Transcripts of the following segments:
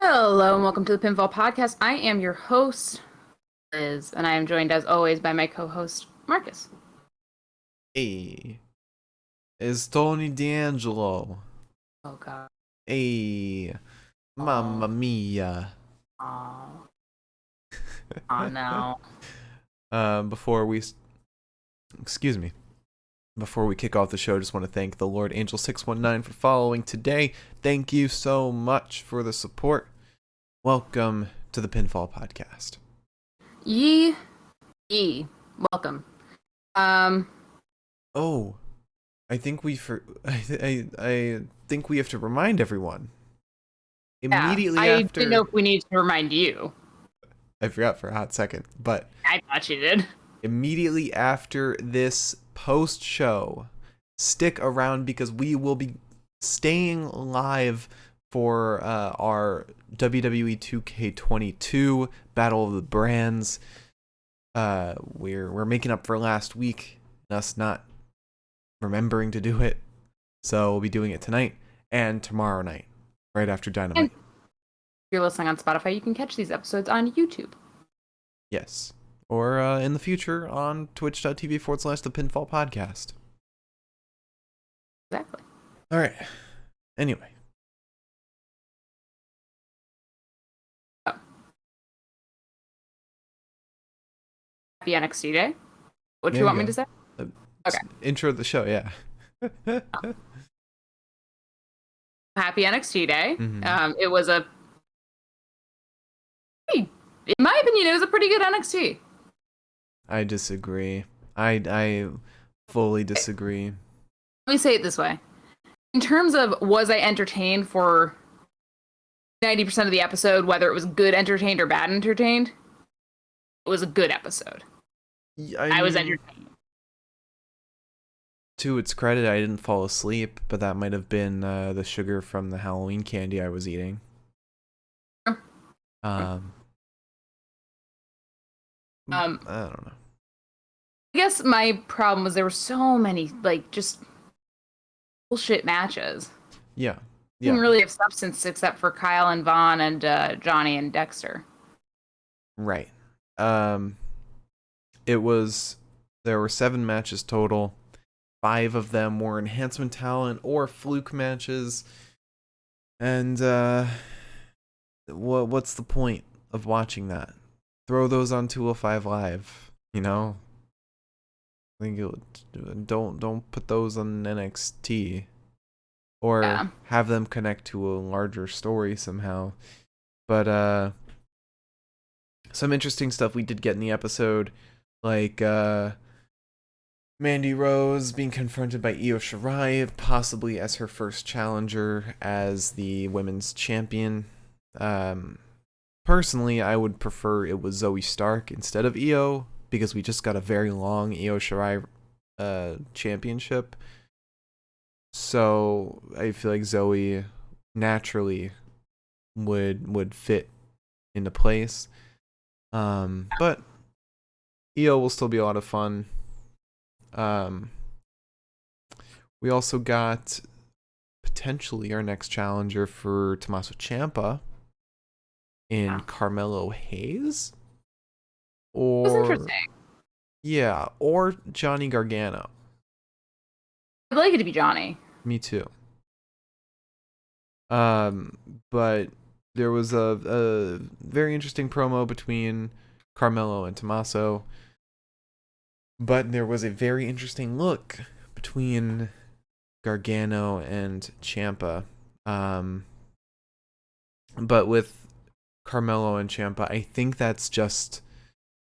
Hello and welcome to the Pinfall Podcast. I am your host, Liz, and I am joined as always by my co-host, Marcus. Hey, it's Tony D'Angelo. Oh god. Hey, Oh, mamma mia. oh, oh no. Before we, excuse me, before we kick off the show, just want to thank the Lord Angel 619 for following today. Thank you so much for the support. Welcome to the Pinfall Podcast. Yee, welcome. Um, Oh, I think I think we have to remind everyone yeah, immediately I didn't know after. if we needed to remind you. I forgot for a hot second, but I thought you did. immediately after this post show, stick around because we will be staying live for our WWE 2K22 Battle of the Brands. We're making up for last week, us not remembering to do it. So we'll be doing it tonight and tomorrow night, right after And Dynamite. if you're listening on Spotify, you can catch these episodes on YouTube. Yes. Or in the future on twitch.tv/the Pinfall Podcast. Exactly. All right. Anyway. Oh. Happy NXT Day. What There you you want me to go. say? Okay. Intro of the show, yeah. Happy NXT Day. hmm It was in my opinion, it was a pretty good NXT. I disagree. I fully disagree. Let me say it this way. In terms of was I entertained for 90% of the episode, whether it was good entertained or bad entertained, it was a good episode. I I was mean, entertained. to its credit, I didn't fall asleep, but that might have been the sugar from the Halloween candy I was eating. Um, Um, I don't know. I guess my problem was there were so many, like, just bullshit matches. Yeah, Didn't yeah, really have substance except for Kyle and Vaughn and Johnny and Dexter. right. Um, it was there were 7 matches total. 5 of them were enhancement talent or fluke matches. And what's the point of watching that? Throw those on 205 Live, you know? I think don't put those on NXT or Yeah. have them connect to a larger story somehow. But some interesting stuff we did get in the episode, like Mandy Rose being confronted by Io Shirai, possibly as her first challenger as the women's champion. Um, Personally, I would prefer it was Zoe Stark instead of Io because we just got a very long Io Shirai championship. So I feel like Zoe naturally would fit into place. But Io will still be a lot of fun. Um, we also got potentially our next challenger for Tommaso Ciampa in Yeah. Carmelo Hayes, It was or interesting. yeah, or Johnny Gargano. I'd like it to be Johnny. Me too. Um, but there was a very interesting promo between Carmelo and Tommaso, but there was a very interesting look between Gargano and Ciampa. Um, but with Carmelo and Ciampa, I think that's just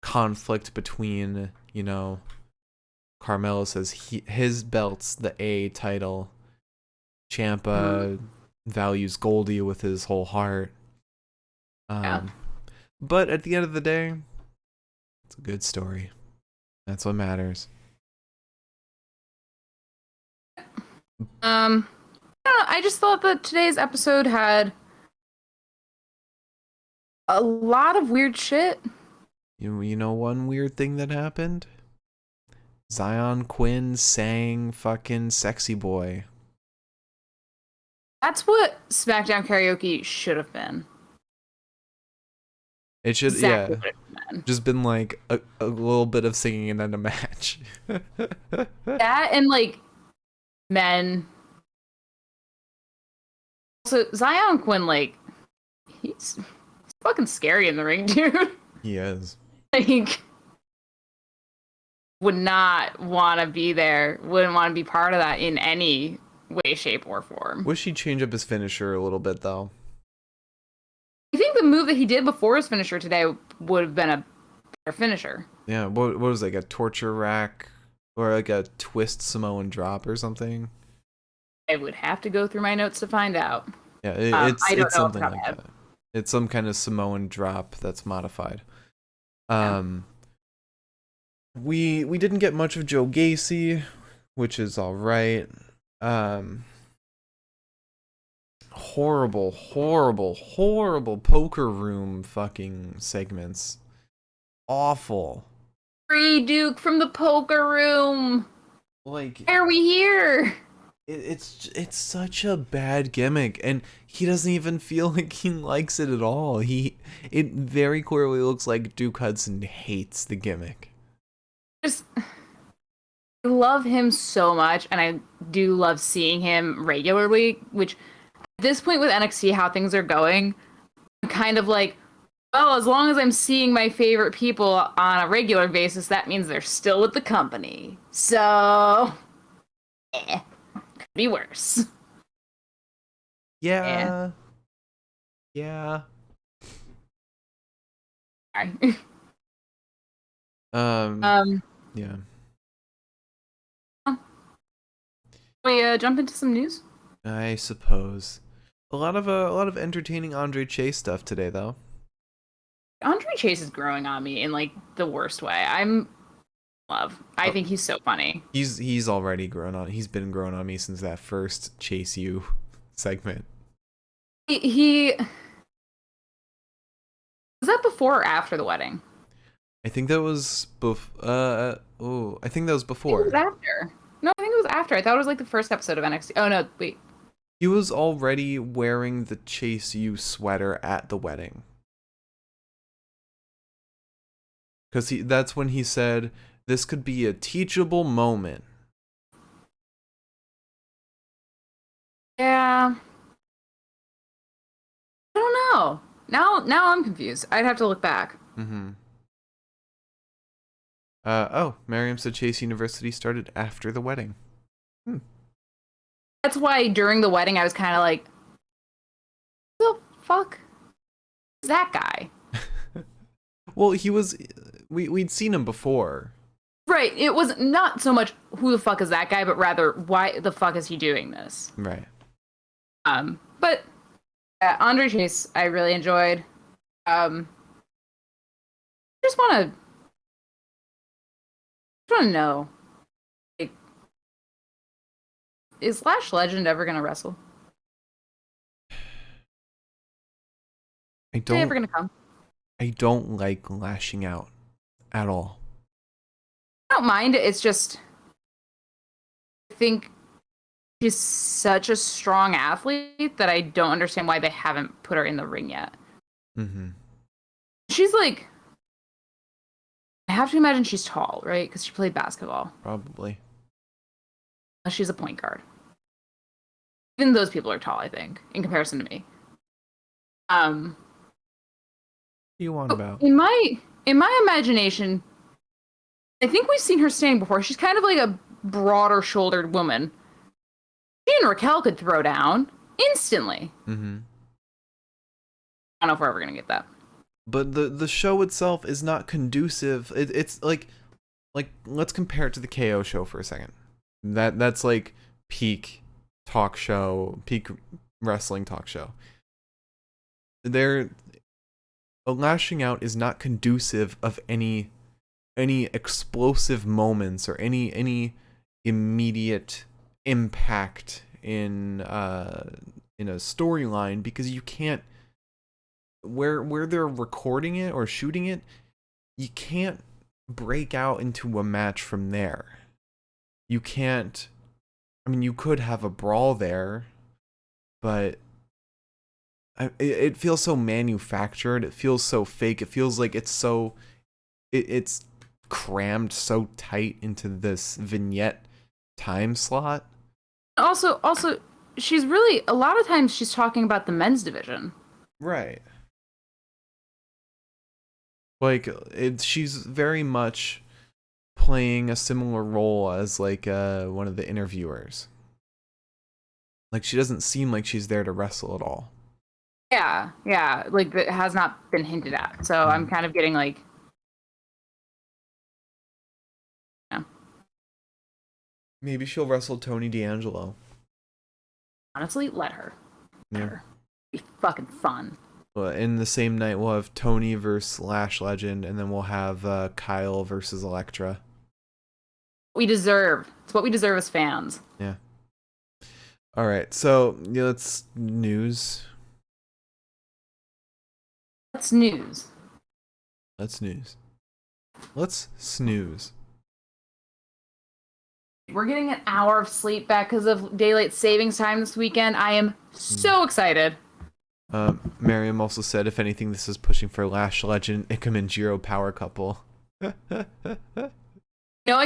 conflict between, Carmelo says his belt's the A title. Mhm. Ciampa values Goldie with his whole heart. Yeah. But at the end of the day, it's a good story. That's what matters. I don't know, I just thought that today's episode had a lot of weird shit. You know one weird thing that happened? Quinn sang fucking Sexy Boy. That's what SmackDown karaoke should have been. It should, Exactly yeah. what it meant. Just been like a little bit of singing and then a match. That and like men. So Xyon Quinn, like, he's fucking scary in the ring, dude. He is. Like, would not want to be there. Wouldn't want to be part of that in any way, shape, or form. Wish he'd change up his finisher a little bit though. I think the move that he did before his finisher today would have been a better finisher. Yeah, what was it, like a torture rack or like a twist Samoan drop or something? I would have to go through my notes to find out. Yeah, I don't it's know something like that. It's some kind of Samoan drop that's modified. We didn't get much of Joe Gacy, which is all right. Horrible poker room fucking segments. Awful. Free Duke from the poker room. Like, Why are we here? it's such a bad gimmick, and he doesn't even feel like he likes it at all. It very clearly looks like Duke Hudson hates the gimmick. Just, I love him so much, and I do love seeing him regularly, which at this point with NXT, how things are going, I'm kind of like, well, as long as I'm seeing my favorite people on a regular basis, that means they're still with the company. So, could be worse. Yeah. Sorry. Yeah. We jump into some news? I suppose. A lot of entertaining Andre Chase stuff today, though. Andre Chase is growing on me in like the worst way. I think he's so funny. He's already grown on. He's been growing on me since that first Chase U segment. He was that before or after the wedding? I think that was I think that was before. I think it was after. No, I think it was after. I thought it was like the first episode of NXT. Oh no, wait. He was already wearing the Chase U sweater at the wedding. Because that's when he said, this could be a teachable moment. Yeah. I don't know. Now I'm confused. I'd have to look back. Mm-hmm. Miriam said Chase University started after the wedding. That's why during the wedding I was kind of like, the fuck is that guy? Well, we'd seen him before. Right. It was not so much who the fuck is that guy, but rather why the fuck is he doing this? Right. But Andre Chase, I really enjoyed. I just want to know, like, is Lash Legend ever gonna wrestle? I Is they ever don't gonna come? I don't like lashing out at all. I don't mind it. It's just, I think she's such a strong athlete that I don't understand why they haven't put her in the ring yet. Mm-hmm. She's like, I have to imagine she's tall, right? Because she played basketball. Probably. She's a point guard. Even those people are tall, I think, in comparison to me. What do you want about? In my imagination, I think we've seen her standing before. She's kind of like a broader shouldered woman. She and Raquel could throw down instantly. Mm-hmm. I don't know if we're ever gonna get that. But the show itself is not conducive. It's like let's compare it to the KO show for a second. That's like peak talk show, peak wrestling talk show. Lashing out is not conducive of any explosive moments or any immediate impact in a storyline, because you can't, where they're recording it or shooting it, you can't break out into a match from there. You can't, I mean, you could have a brawl there, but it feels so manufactured. It feels so fake. It feels like it's crammed so tight into this vignette time slot. Also, she's really, a lot of times she's talking about the men's division. Right. Like, she's very much playing a similar role as, like, one of the interviewers. Like, she doesn't seem like she's there to wrestle at all. Yeah. Like, it has not been hinted at. So I'm kind of getting, like... Yeah. Maybe she'll wrestle Tony D'Angelo. Honestly, let her. Yeah. It'd be fucking fun. Well, in the same night, we'll have Tony versus Lash Legend, and then we'll have Kyle versus Elektra. We deserve. It's what we deserve as fans. Yeah. All right, so let's news. That's news. Let's news. Let's snooze. We're getting an hour of sleep back because of daylight savings time this weekend. I am so excited. Miriam also said, if anything, this is pushing for Lash Legend, Ickham and Jiro power couple. I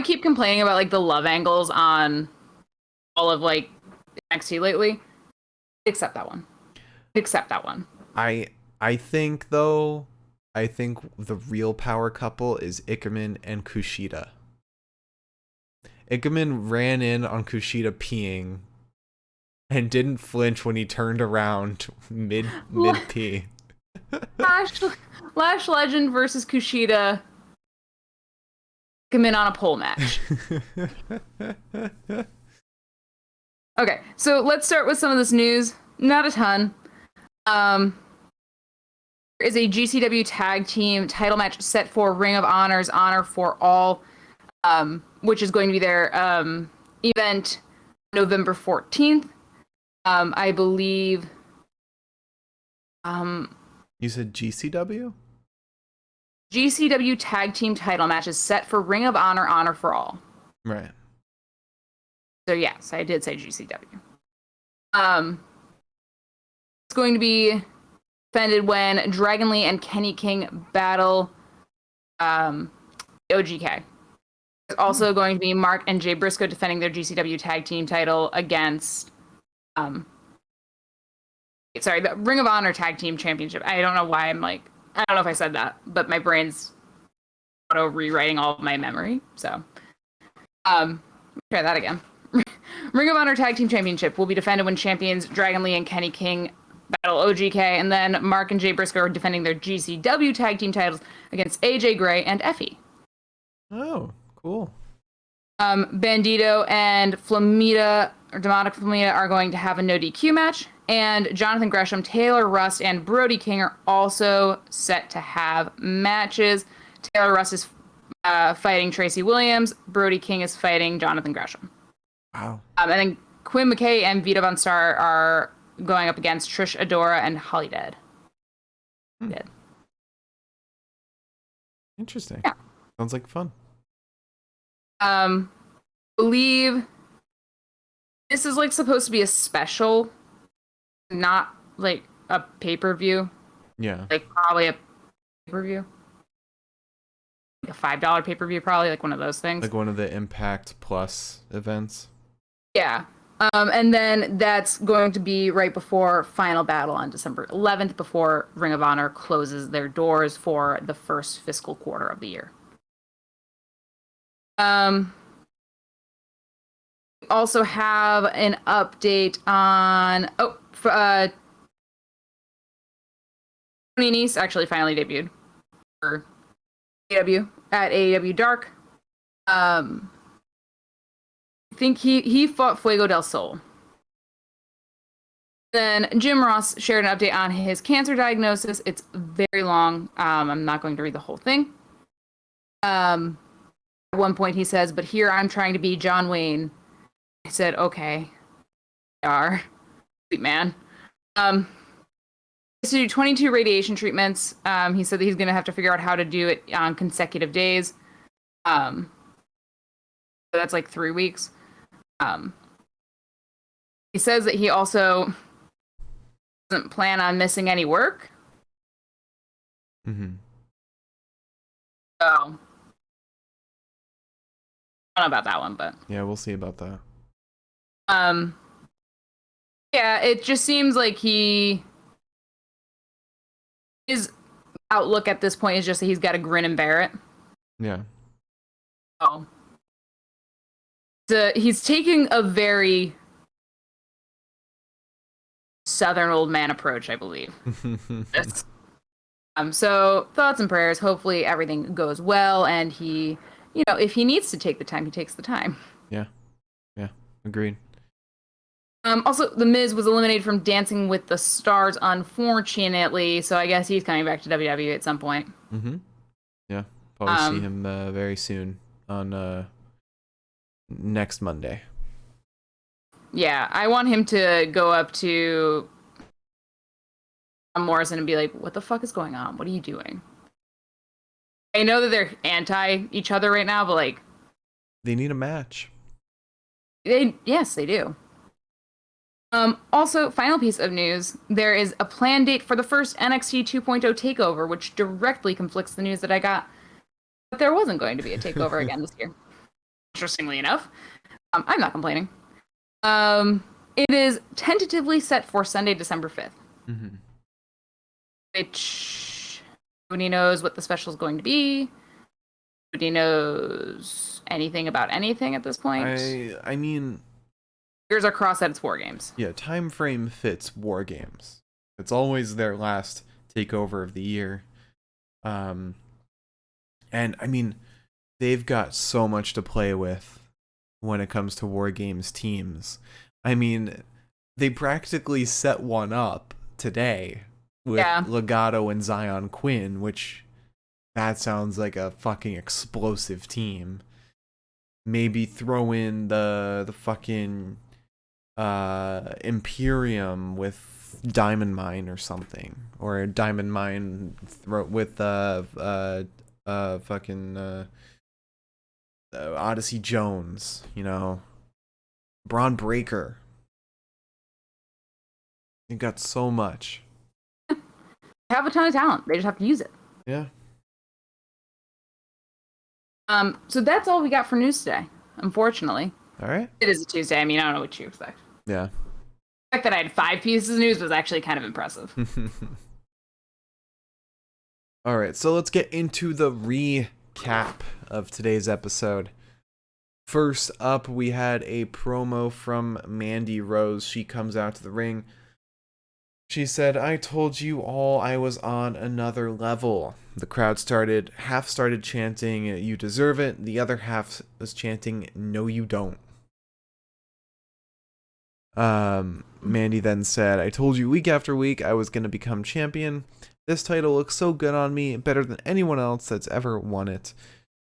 keep complaining about like the love angles on all of like NXT lately. Except that one. I think though, the real power couple is Ickerman and Kushida. Ickerman ran in on Kushida peeing and didn't flinch when he turned around mid pee. Lash Legend versus Kushida. Come in on a pole match. Okay, so let's start with some of this news. Not a ton. There is a GCW tag team title match set for Ring of Honor's Honor for All, which is going to be their event November 14th. I believe. You said GCW? GCW tag team title match is set for Ring of Honor Honor for All. Right. So yes, I did say GCW. It's going to be defended when Dragon Lee and Kenny King battle OGK. There's also going to be Mark and Jay Briscoe defending their GCW tag team title against the Ring of Honor tag team championship. I don't know why I don't know if I said that, but my brain's auto rewriting all of my memory. So try that again. Ring of Honor tag team championship will be defended when champions Dragon Lee and Kenny King battle OGK, and then Mark and Jay Briscoe are defending their GCW tag team titles against AJ Gray and Effie. Oh, cool. Bandito and Demonic Flamita are going to have a no DQ match, and Jonathan Gresham, Taylor Rust, and Brody King are also set to have matches. Taylor Rust is fighting Tracy Williams. Brody King is fighting Jonathan Gresham. Wow. And then Quinn McKay and Vita Von Star are going up against Trish Adora and Holly Dead. Dead. Interesting. Yeah. Sounds like fun. Believe this is like supposed to be a special, not like a pay-per-view. Yeah. Like probably a pay-per-view. Like a $5 pay-per-view, probably like one of those things. Like one of the Impact Plus events. Yeah. And then that's going to be right before Final Battle on December 11th, before Ring of Honor closes their doors for the first fiscal quarter of the year. We also have an update on Tony Nese actually finally debuted for AEW at AEW Dark. I think he fought Fuego del Sol. Then Jim Ross shared an update on his cancer diagnosis. It's very long. I'm not going to read the whole thing. At one point he says, "But here I'm trying to be John Wayne." I said, "Okay, you are, sweet man." He has to do 22 radiation treatments. He said that he's going to have to figure out how to do it on consecutive days. So that's like 3 weeks. He says that he also doesn't plan on missing any work. Mm-hmm. So, I don't know about that one, but Yeah, we'll see about that. um, yeah, it just seems like his outlook at this point is just that he's got to grin and bear it. Yeah. Oh, he's taking a very Southern old man approach, I believe. Yes. So thoughts and prayers. Hopefully everything goes well, and he, if he needs to take the time, he takes the time. Yeah. Yeah. Agreed. Also, The Miz was eliminated from Dancing with the Stars, unfortunately. So I guess he's coming back to WWE at some point. Mm-hmm. Yeah. Probably see him very soon on next Monday. Yeah, I want him to go up to Morrison and be like, "What the fuck is going on? What are you doing?" I know that they're anti each other right now, but like, They need a match. Yes, they do. Also, final piece of news: there is a planned date for the first NXT 2.0 takeover, which directly conflicts the news that I got that there wasn't going to be a takeover again this year. Interestingly enough, I'm not complaining. It is tentatively set for Sunday, December 5th. Mm-hmm. Which nobody knows what the special is going to be. Nobody knows anything about anything at this point. I mean, fingers are crossed that it's War Games. Yeah, time frame fits War Games. It's always their last takeover of the year. And I mean, they've got so much to play with when it comes to War Games teams. I mean, they practically set one up today with Legado and Xyon Quinn, which that sounds like a fucking explosive team. Maybe throw in the fucking Imperium with Diamond Mine or something, or Diamond Mine with fucking Odyssey Jones, Braun Breaker. You got so much. They have a ton of talent. They just have to use it. Yeah. So that's all we got for news today, unfortunately. All right. It is a Tuesday. I mean, I don't know what you expect. Yeah. The fact that I had 5 pieces of news was actually kind of impressive. All right, so let's get into the recap of today's episode. First up, we had a promo from Mandy Rose. She comes out to the ring. She said, "I told you all I was on another level." The crowd half started chanting, "You deserve it." The other half was chanting, "No, you don't." Mandy then said, "I told you week after week I was going to become champion. This title looks so good on me, better than anyone else that's ever won it.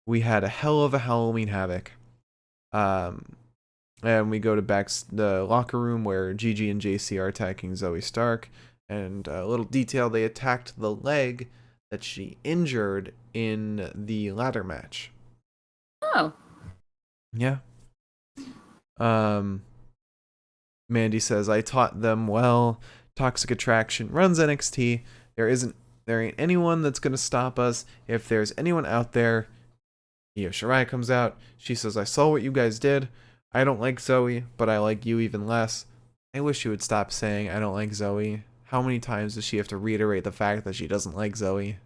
We had a hell of a Halloween Havoc." And we go to the locker room where Gigi and JC are attacking Zoe Stark. And a little detail, they attacked the leg that she injured in the ladder match. Oh. Yeah. Mandy says, "I taught them well. Toxic Attraction runs NXT. There ain't anyone that's gonna stop us. If there's anyone out there," Io Shirai comes out. She says, "I saw what you guys did. I don't like Zoe, but I like you even less. I wish you would stop saying I don't like Zoe. How many times does she have to reiterate the fact that she doesn't like Zoe?"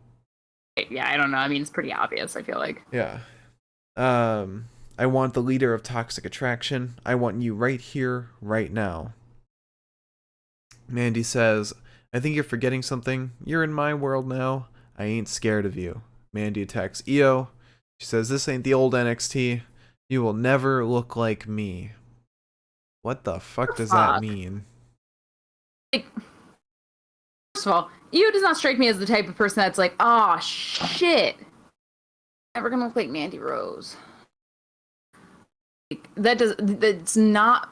Yeah, I don't know. I mean, it's pretty obvious, I feel like. Yeah. "I want the leader of Toxic Attraction. I want you right here, right now." Mandy says, "I think you're forgetting something. You're in my world now. I ain't scared of you." Mandy attacks Io. She says, "This ain't the old NXT. You will never look like me." What the fuck does that mean? Like, first of all, Io does not strike me as the type of person that's like, "Oh shit, never gonna look like Mandy Rose." Like, that's not.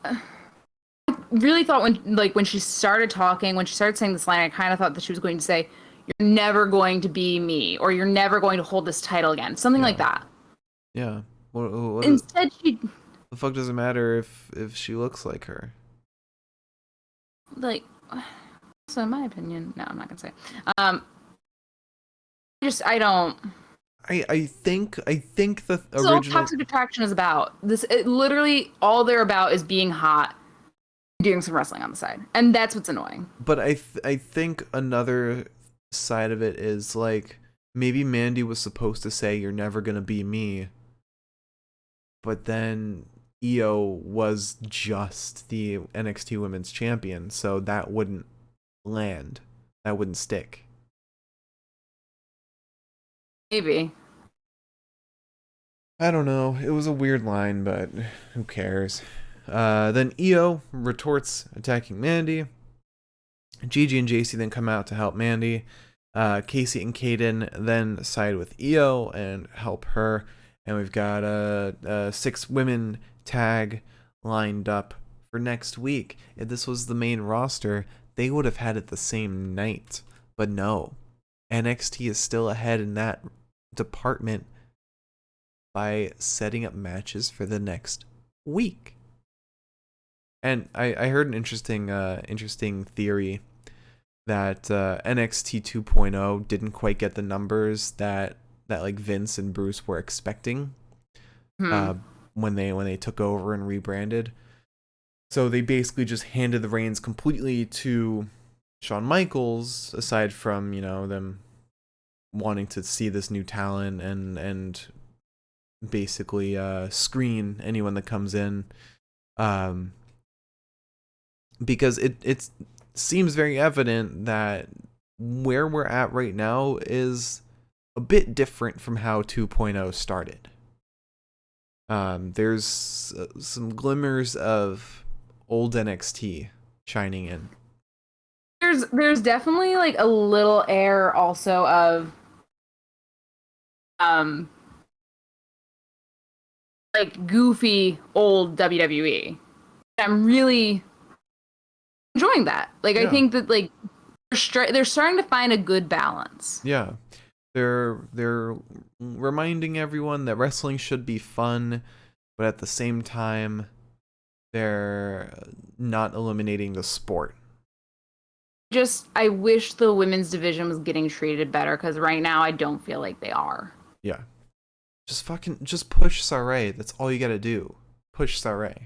I really thought when she started talking, when she started saying this line, I kind of thought that she was going to say, "You're never going to be me," or "You're never going to hold this title again," something like that. Yeah. What Instead, she. The fuck does it matter if she looks like her? like, so in my opinion, no, I'm not gonna say. I don't. I think the This is all original, Toxic Attraction is about. Literally all they're about is being hot, doing some wrestling on the side, and that's what's annoying. but I think another side of it is like maybe Mandy was supposed to say you're never gonna be me, but then Io was just the NXT Women's Champion, so that wouldn't land. That wouldn't stick. Maybe. I don't know. It was a weird line, but who cares? Then Io retorts, attacking Mandy. Gigi and JC then come out to help Mandy. Casey and Kaden then side with Io and help her. And we've got a 6 women tag lined up for next week. If this was the main roster, they would have had it the same night. But no. NXT is still ahead in that department by setting up matches for the next week. And I heard an interesting theory that NXT 2.0 didn't quite get the numbers that like Vince and Bruce were expecting when they took over and rebranded. So they basically just handed the reins completely to Shawn Michaels, aside from, them wanting to see this new talent and basically screen anyone that comes in, because it seems very evident that where we're at right now is a bit different from how 2.0 started. There's some glimmers of old NXT shining in. There's definitely like a little air also of like goofy old WWE. I'm really enjoying that. Like, Yeah. I think that like they're starting to find a good balance. Yeah. They're reminding everyone that wrestling should be fun, but at the same time they're not eliminating the sport. I wish the women's division was getting treated better, because right now I don't feel like they are. Yeah. Just push Saray. That's all you gotta do. Push Saray.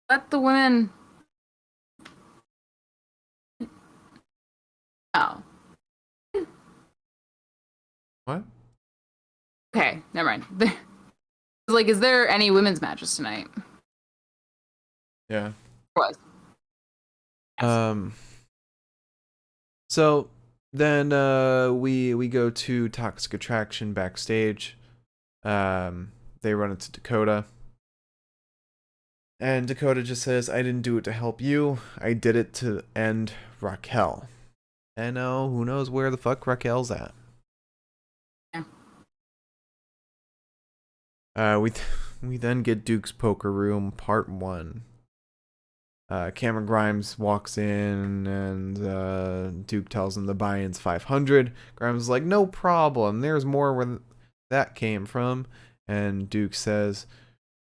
Let the women. Oh. What? Okay, never mind. Like, is there any women's matches tonight? Yeah. Was. Yes. So then we go to Toxic Attraction backstage. They run into Dakota. And Dakota just says, I didn't do it to help you. I did it to end Raquel. And who knows where the fuck Raquel's at. Yeah. We then get Duke's Poker Room Part 1. Cameron Grimes walks in and Duke tells him the buy-in's 500. Grimes is like, no problem. There's more where that came from. And Duke says,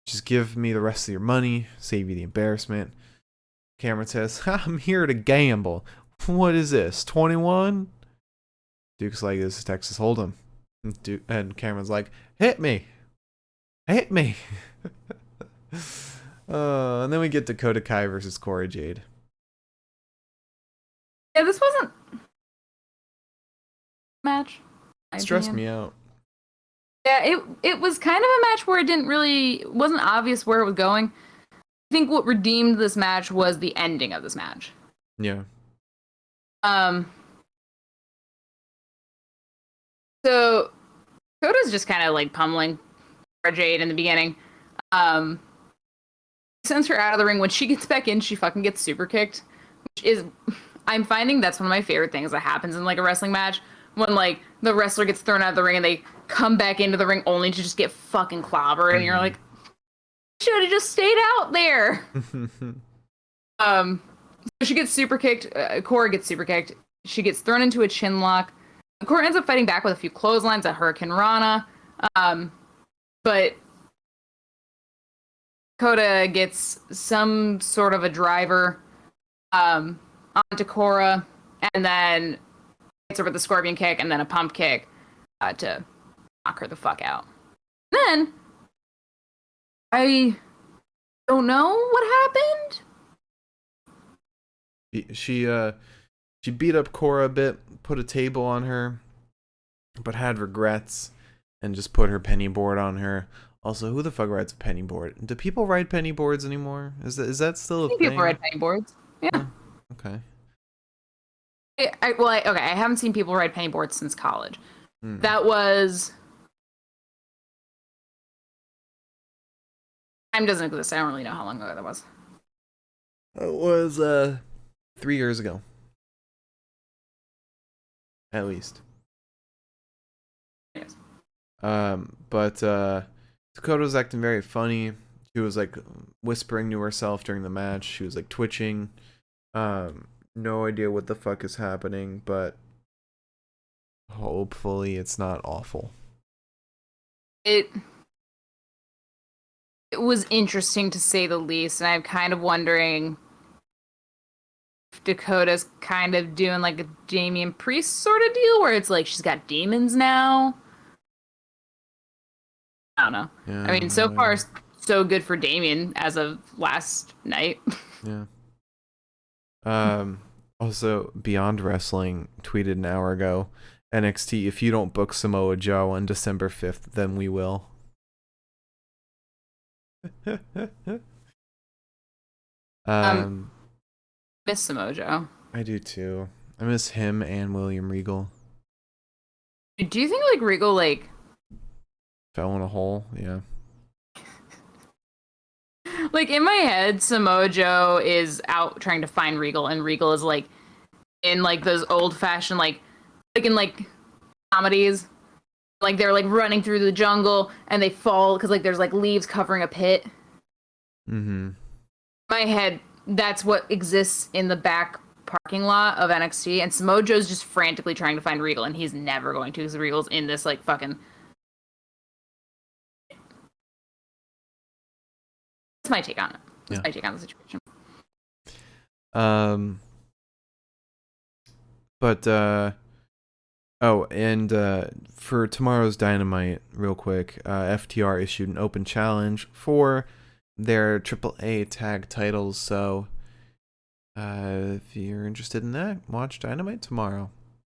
just give me the rest of your money, save you the embarrassment. Cameron says, I'm here to gamble. What is this, 21? Duke's like, this is Texas Hold'em. And Cameron's like, hit me. Hit me. And then we get Dakota Kai versus Corey Jade. Yeah, this wasn't match. It stressed me out. Yeah, it was kind of a match where it wasn't obvious where it was going. I think what redeemed this match was the ending of this match. Yeah. So Dakota's just kind of like pummeling Jade in the beginning. Sends her out of the ring. When she gets back in, she fucking gets super kicked, which is, I'm finding that's one of my favorite things that happens in like a wrestling match, when like the wrestler gets thrown out of the ring and they come back into the ring only to just get fucking clobbered, and you're like, should have just stayed out there. So she gets super kicked. Corey gets super kicked. She gets thrown into a chin lock. Corey ends up fighting back with a few clotheslines at Hurricane Rana. But Dakota gets some sort of a driver onto Cora, and then hits her with a scorpion kick and then a pump kick to knock her the fuck out. Then I don't know what happened. She beat up Cora a bit, put a table on her, but had regrets and just put her penny board on her. Also, who the fuck rides a penny board? Do people ride penny boards anymore? Is that still a thing? People ride penny boards. Yeah. Huh, okay. I haven't seen people ride penny boards since college. That was... Time doesn't exist. I don't really know how long ago that was. It was 3 years ago. At least. Yes. But Dakota was acting very funny. She was like whispering to herself during the match. She was like twitching. No idea what the fuck is happening, but hopefully it's not awful. It was interesting to say the least, and I'm kind of wondering if Dakota's kind of doing like a Damian Priest sort of deal where it's like she's got demons now. I don't know. Yeah, I mean, so far, so good for Damian as of last night. Yeah. Also, Beyond Wrestling tweeted an hour ago, NXT, if you don't book Samoa Joe on December 5th, then we will. Miss Samojo. I do too. I miss him and William Regal. Do you think like Regal like Fell in a hole? Yeah. like in my head, Samoa Joe is out trying to find Regal, and Regal is like in like those old fashioned like in like comedies, like they're like running through the jungle and they fall because like there's like leaves covering a pit. Mm-hmm. My head, that's what exists in the back parking lot of NXT, and Samoa Joe's just frantically trying to find Regal, and he's never going to because Regal's in this like fucking. That's my take on it. That's my take on the situation. For tomorrow's Dynamite, real quick, FTR issued an open challenge for their AAA tag titles, so if you're interested in that, watch Dynamite tomorrow.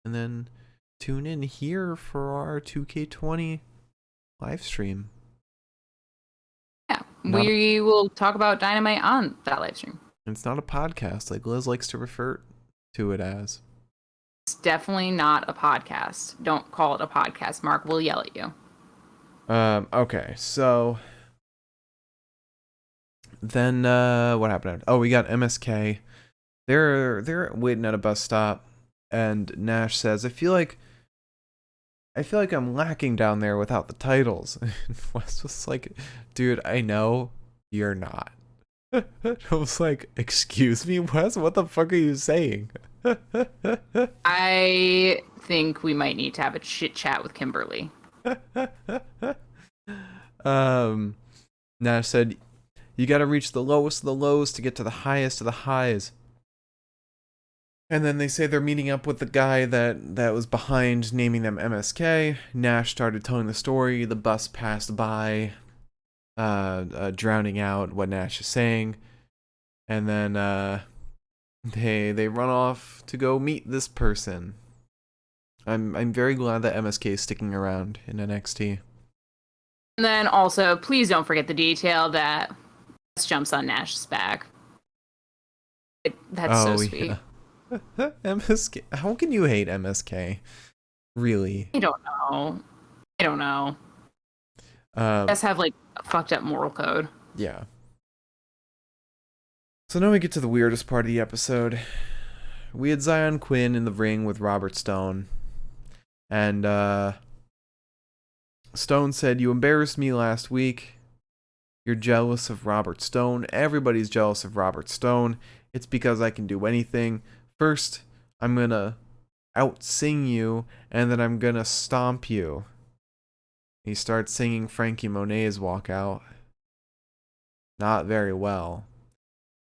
And then tune in here for our 2K20 live stream. Yeah, we will talk about Dynamite on that live stream. It's not a podcast like Liz likes to refer to it as. It's definitely not a podcast. Don't call it a podcast, Mark. We'll yell at you. Okay, so then what happened? Oh, we got MSK. They're waiting at a bus stop, and Nash says, I feel like I'm lacking down there without the titles. And Wes was like, dude, I know you're not. I was like, excuse me, Wes? What the fuck are you saying? I think we might need to have a chit chat with Kimberly. Nash said, you gotta reach the lowest of the lows to get to the highest of the highs. And then they say they're meeting up with the guy that was behind naming them MSK. Nash started telling the story. The bus passed by, drowning out what Nash is saying. And then they run off to go meet this person. I'm very glad that MSK is sticking around in NXT. And then also, please don't forget the detail that Wes jumps on Nash's back. That's so sweet. Yeah. MSK. How can you hate MSK? Really? I don't know. Just have like a fucked up moral code. Yeah. So now we get to the weirdest part of the episode. We had Xyon Quinn in the ring with Robert Stone. And Stone said, you embarrassed me last week. You're jealous of Robert Stone. Everybody's jealous of Robert Stone. It's because I can do anything. First, I'm gonna out-sing you, and then I'm gonna stomp you. He starts singing Frankie Monet's Walkout. not very well.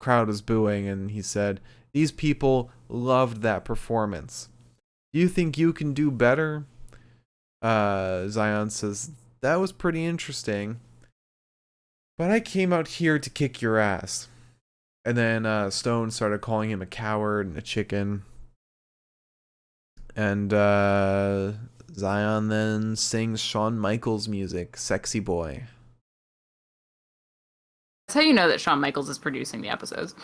Crowd was booing, and he said, "These people loved that performance. Do you think you can do better?" Xyon says, "That was pretty interesting, but I came out here to kick your ass." And then Stone started calling him a coward and a chicken. And Xyon then sings Shawn Michaels music, Sexy Boy. That's how you know that Shawn Michaels is producing the episodes.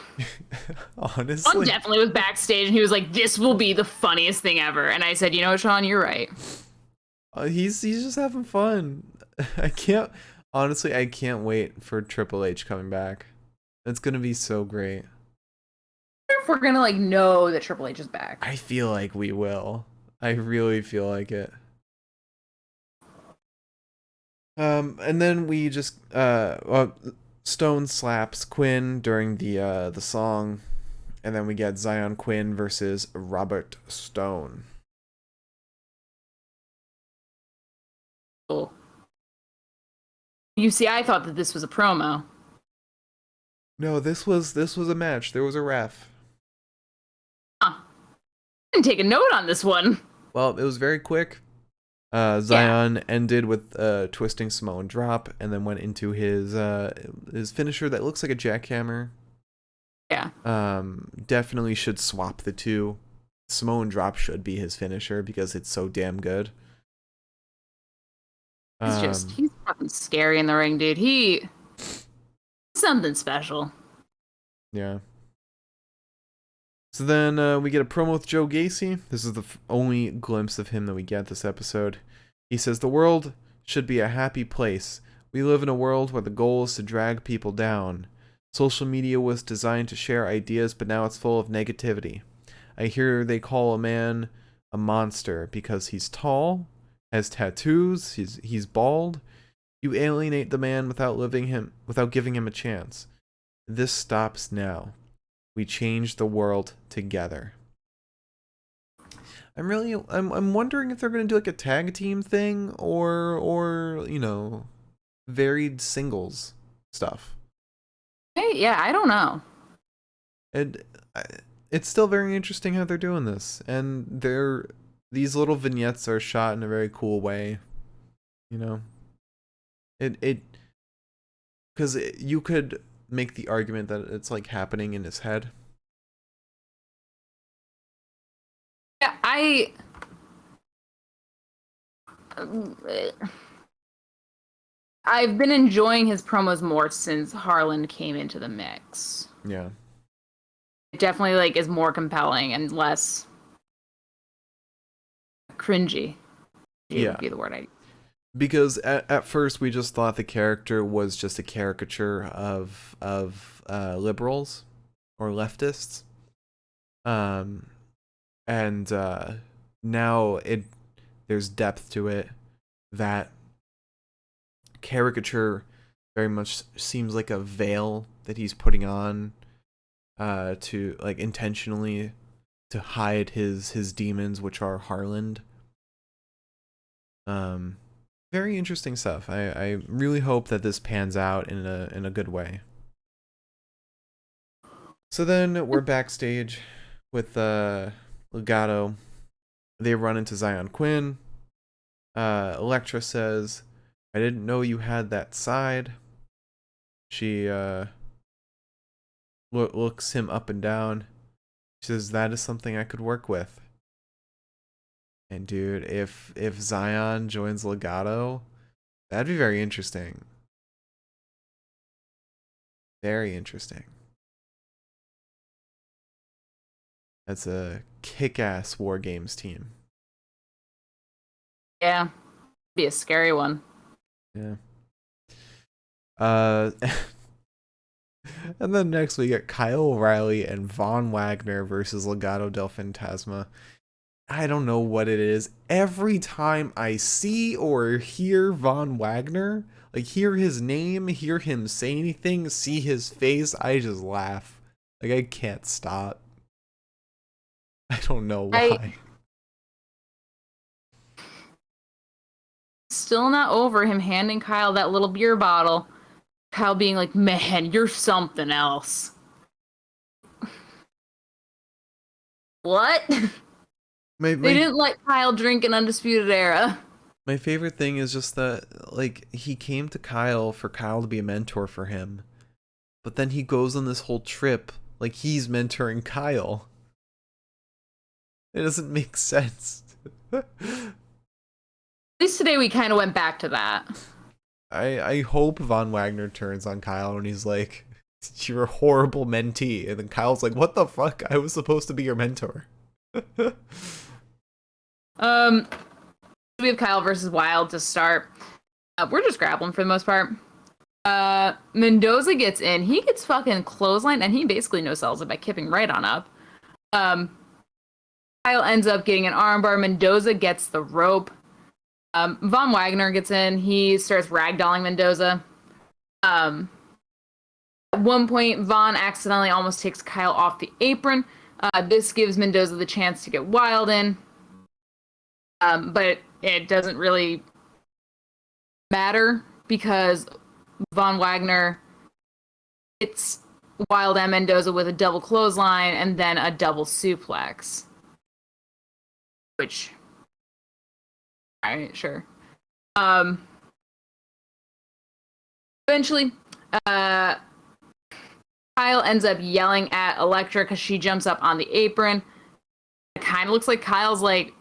Honestly. Shawn definitely was backstage and he was like, "This will be the funniest thing ever." And I said, "You know what, Shawn, you're right." He's just having fun. I can't wait for Triple H coming back. It's gonna be so great. If we're gonna like know that Triple H is back. I feel like we will. I really feel like it. And then we just Stone slaps Quinn during the song, and then we get Xyon Quinn versus Robert Stone. Cool. You see, I thought that this was a promo. No, this was a match. There was a ref. Huh. I didn't take a note on this one. Well, it was very quick. Xyon ended with a twisting Samoan drop, and then went into his finisher that looks like a jackhammer. Yeah. Definitely should swap the two. Samoan drop should be his finisher because it's so damn good. He's fucking scary in the ring, dude. He's something special. Yeah. So then we get a promo with Joe Gacy. This is the only glimpse of him that we get this episode. He says, "The world should be a happy place. We live in a world where the goal is to drag people down. Social media was designed to share ideas, but now it's full of negativity. I hear they call a man a monster because he's tall, has tattoos, he's bald. You alienate the man without giving him a chance. This stops now. We change the world together." I'm wondering if they're gonna do like a tag team thing or varied singles stuff. Hey, yeah, I don't know. And it's still very interesting how they're doing this, and these little vignettes are shot in a very cool way. It because you could make the argument that it's like happening in his head. Yeah, I've been enjoying his promos more since Harlan came into the mix. Yeah. It definitely like is more compelling and less cringy. Yeah. Would be the word I. Because at first we just thought the character was just a caricature of liberals or leftists, and now there's depth to it. That caricature very much seems like a veil that he's putting on, to like intentionally to hide his demons, which are Harland. Very interesting stuff. I really hope that this pans out in a good way. So then we're backstage with Legado. They run into Xyon Quinn. Elektra says, "I didn't know you had that side." She looks him up and down. She says, "That is something I could work with." And dude, if Xyon joins Legado, that'd be very interesting. Very interesting. That's a kick-ass War Games team. Yeah, be a scary one. Yeah. And then next we get Kyle O'Reilly and Von Wagner versus Legado del Fantasma. I don't know what it is. Every time I see or hear Von Wagner, like hear his name, hear him say anything, see his face, I just laugh. Like I can't stop. I don't know why. Still not over him handing Kyle that little beer bottle. Kyle being like, man, you're something else. What? My They didn't let Kyle drink in Undisputed Era. my favorite thing is just that, like, he came to Kyle for Kyle to be a mentor for him, but then he goes on this whole trip like he's mentoring Kyle. It doesn't make sense. At least today we kind of went back to that. I hope Von Wagner turns on Kyle and he's like, you're a horrible mentee. And then Kyle's like, what the fuck? I was supposed to be your mentor. We have Kyle versus Wild to start. We're just grappling for the most part. Mendoza gets in. He gets fucking clotheslined, and he basically no-sells it by kipping right on up. Kyle ends up getting an armbar. Mendoza gets the rope. Von Wagner gets in. He starts ragdolling Mendoza. At one point, Von accidentally almost takes Kyle off the apron. This gives Mendoza the chance to get Wild in. But it doesn't really matter because Von Wagner hits Wild and Mendoza with a double clothesline and then a double suplex. Which, alright, sure. Eventually, Kyle ends up yelling at Elektra because she jumps up on the apron. It kind of looks like Kyle's like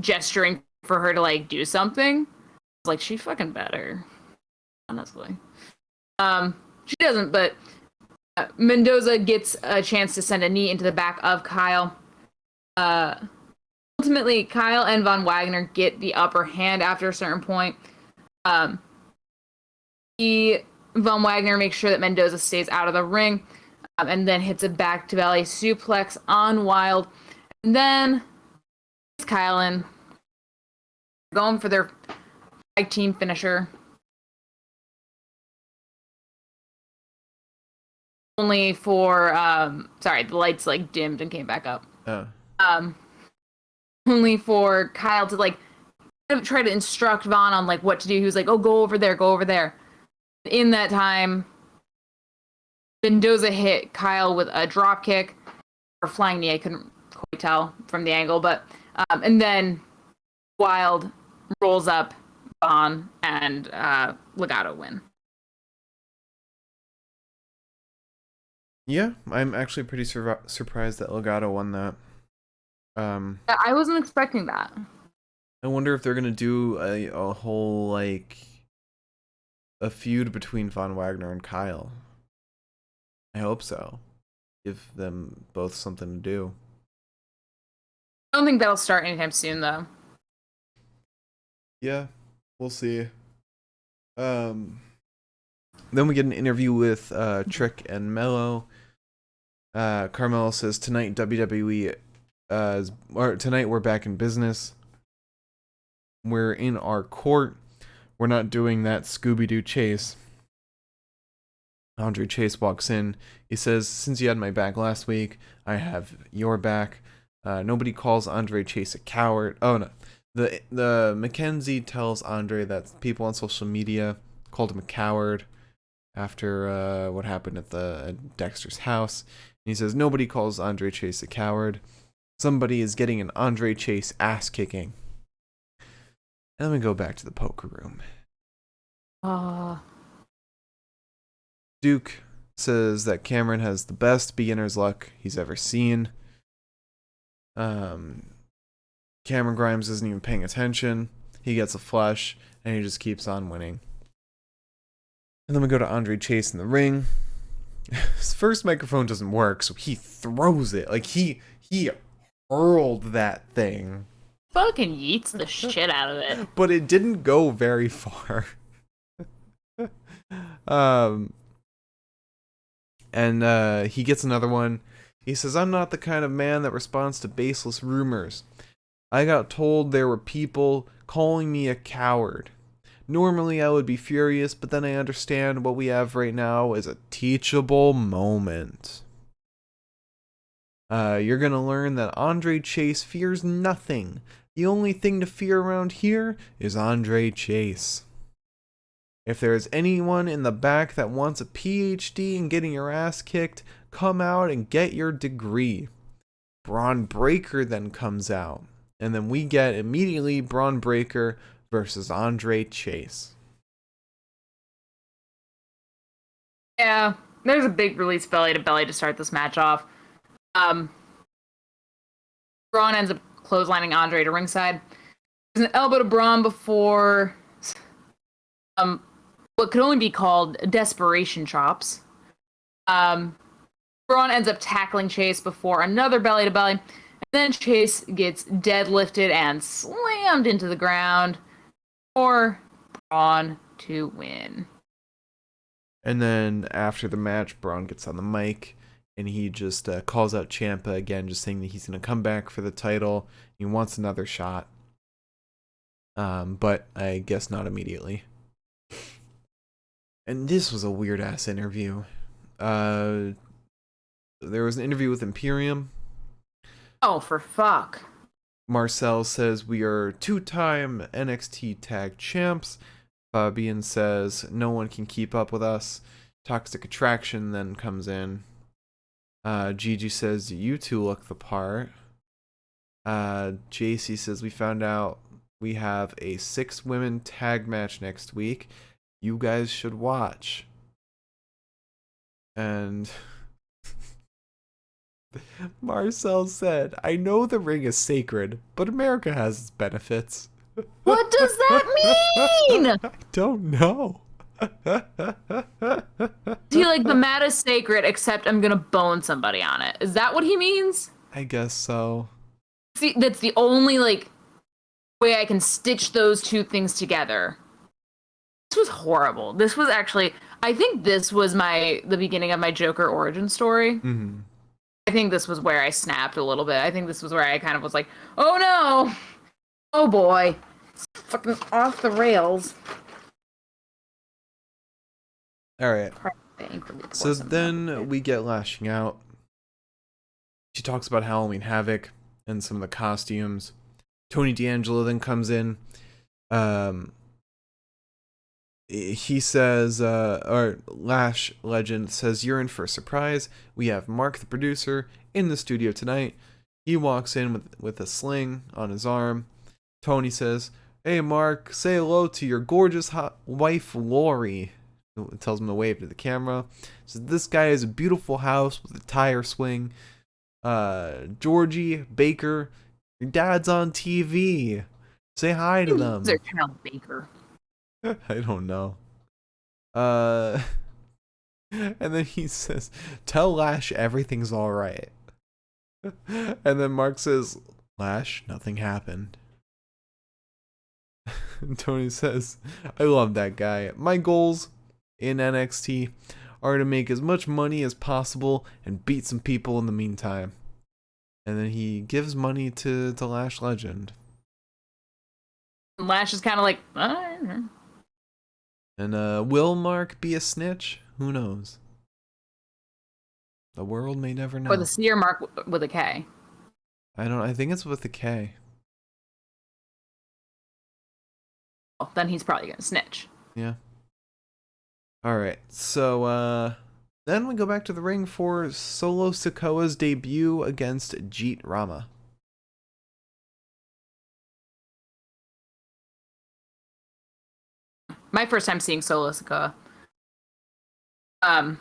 gesturing for her to like do something. Like, she fucking better, honestly. She doesn't, but Mendoza gets a chance to send a knee into the back of Kyle. Ultimately, Kyle and Von Wagner get the upper hand after a certain point. Von Wagner makes sure that Mendoza stays out of the ring, and then hits a back to belly suplex on Wild, and then Kyle in, going for their tag team finisher. Only for sorry, the lights like dimmed and came back up. Only for Kyle to like try to instruct Von on like what to do. He was like, "Oh, go over there, go over there." In that time, Mendoza hit Kyle with a drop kick or flying knee. I couldn't quite tell from the angle, but and then Wild rolls up Von and Legado win. Yeah, I'm actually pretty surprised that Legado won that. I wasn't expecting that. I wonder if they're gonna do a whole like a feud between Von Wagner and Kyle. I hope so. Give them both something to do. I don't think that'll start anytime soon, though. Yeah, we'll see. Then we get an interview with Trick and Mello. Carmelo says tonight WWE or tonight we're back in business. We're in our court. We're not doing that Scooby-Doo chase. Andre Chase walks in. He says, "Since you had my back last week, I have your back." Nobody calls Andre Chase a coward. Oh no. The Mackenzie tells Andre that people on social media called him a coward after what happened at Dexter's house. And he says nobody calls Andre Chase a coward. Somebody is getting an Andre Chase ass kicking. And then we go back to the poker room. Duke says that Cameron has the best beginner's luck he's ever seen. Cameron Grimes isn't even paying attention. He gets a flush, and he just keeps on winning. And then we go to Andre Chase in the ring. His first microphone doesn't work, so he throws it. Like, he hurled that thing. Fucking yeets the shit out of it. But it didn't go very far. And he gets another one. He says, "I'm not the kind of man that responds to baseless rumors. I got told there were people calling me a coward. Normally I would be furious, but then I understand what we have right now is a teachable moment. You're gonna learn that Andre Chase fears nothing. The only thing to fear around here is Andre Chase." If there is anyone in the back that wants a PhD in getting your ass kicked, come out and get your degree. Braun Breaker then comes out. And then we get immediately Braun Breaker versus Andre Chase. Yeah, there's a big release belly to belly to start this match off. Braun ends up clotheslining Andre to ringside. There's an elbow to Braun before what could only be called desperation chops. Braun ends up tackling Chase before another belly to belly. And then Chase gets deadlifted and slammed into the ground for Braun to win. And then after the match, Braun gets on the mic and he just calls out Ciampa again, just saying that he's going to come back for the title. He wants another shot. But I guess not immediately. And this was a weird-ass interview. There was an interview with Imperium. Oh, for fuck. Marcel says we are 2-time NXT Tag Champs. Fabian says no one can keep up with us. Toxic Attraction then comes in. Gigi says you two look the part. JC says we found out we have a 6-women tag match next week. You guys should watch. And Marcel said, I know the ring is sacred, but America has its benefits. What does that mean? I don't know. He like, the mat is sacred, except I'm gonna bone somebody on it. Is that what he means? I guess so. See, that's the only like way I can stitch those two things together. This was horrible. This was actually, I think this was the beginning of my Joker origin story. Mm-hmm. I think this was where I snapped a little bit. I think this was where I kind of was like, oh no, oh boy, it's fucking off the rails. All right. So then we get Lashing Out. She talks about Halloween Havoc and some of the costumes. Tony D'Angelo then comes in. He says, or Lash Legend says, you're in for a surprise. We have Mark, the producer, in the studio tonight. He walks in with a sling on his arm. Tony says, hey, Mark, say hello to your gorgeous hot wife, Lori. Tells him to wave to the camera. Says, this guy has a beautiful house with a tire swing. Georgie, Baker, your dad's on TV. Say hi to them. They're Count Baker. I don't know. And then he says, tell Lash everything's alright. And then Mark says, Lash, nothing happened. And Tony says, I love that guy. My goals in NXT are to make as much money as possible and beat some people in the meantime. And then he gives money to Lash Legend. Lash is kind of like, I don't know. And will Mark be a snitch? Who knows? The world may never know. Or the C or Mark with a K. I think it's with a K. Well, then he's probably gonna snitch. Yeah. Alright, so then we go back to the ring for Solo Sikoa's debut against Jeet Rama. My first time seeing Solo Sikoa. The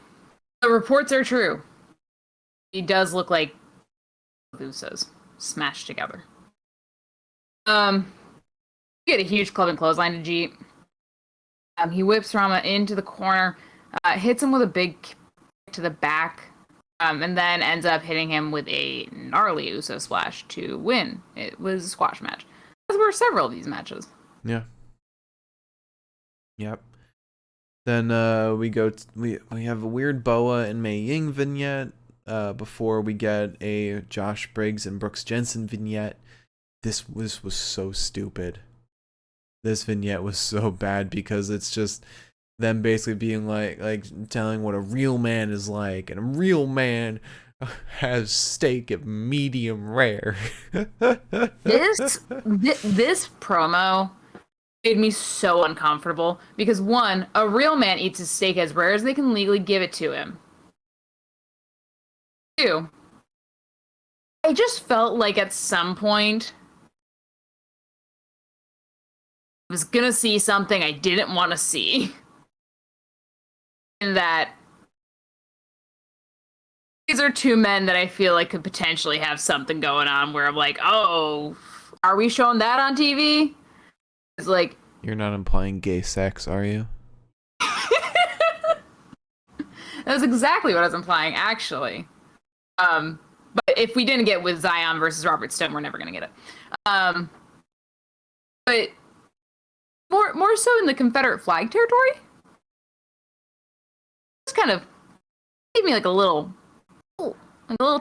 reports are true. He does look like Usos smashed together. We get a huge club and clothesline to Jeet. He whips Rama into the corner, hits him with a big kick to the back, and then ends up hitting him with a gnarly Uso splash to win. It was a squash match. There were several of these matches. Yeah. Yep. Then we have a weird Boa and Mei Ying vignette before we get a Josh Briggs and Brooks Jensen vignette. This was so stupid. This vignette was so bad because it's just them basically being like telling what a real man is like, and a real man has steak at medium rare. This promo made me so uncomfortable because one, a real man eats his steak as rare as they can legally give it to him. Two, I just felt like at some point I was gonna see something I didn't want to see. And that these are two men that I feel like could potentially have something going on where I'm like, oh, are we showing that on TV? It's like, You're not implying gay sex, are you? that's exactly what I was implying, actually. But if we didn't get with Xyon versus Robert Stone, we're never gonna get it. But more so in the Confederate flag territory, just kind of gave me like a little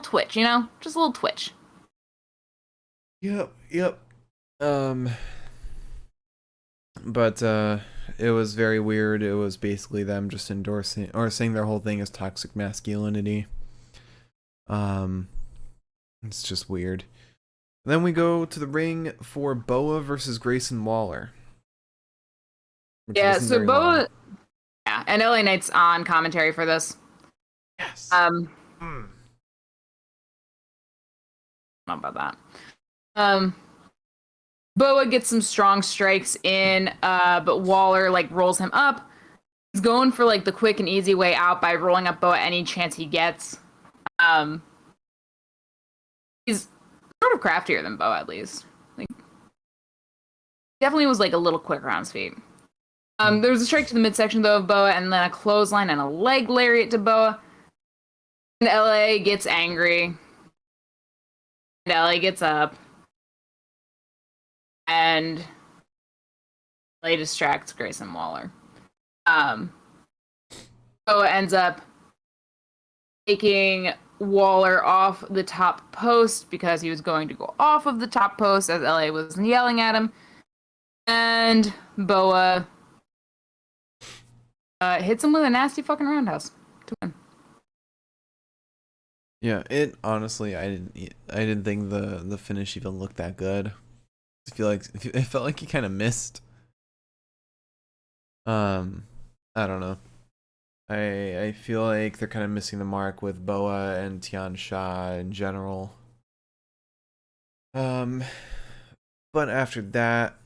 twitch, you know, just a little twitch. Yep. But it was very weird. It was basically them just endorsing or saying their whole thing is toxic masculinity. It's just weird. Then we go to the ring for Boa versus Grayson Waller. Yeah, so Boa, yeah, and LA Knight's on commentary for this. Yes. Not about that. Boa gets some strong strikes in, but Waller like rolls him up. He's going for like the quick and easy way out by rolling up Boa any chance he gets. He's sort of craftier than Boa, at least. Like, definitely was like a little quicker on his feet. There was a strike to the midsection though of Boa, and then a clothesline and a leg lariat to Boa. And LA gets angry. And LA gets up. And LA distracts Grayson Waller. Boa ends up taking Waller off the top post because he was going to go off of the top post as LA was yelling at him. And Boa hits him with a nasty fucking roundhouse to win. Yeah, it honestly, I didn't think the finish even looked that good. I feel like it felt like he kind of missed. I don't know. I feel like they're kind of missing the mark with Boa and Tian Sha in general. But after that,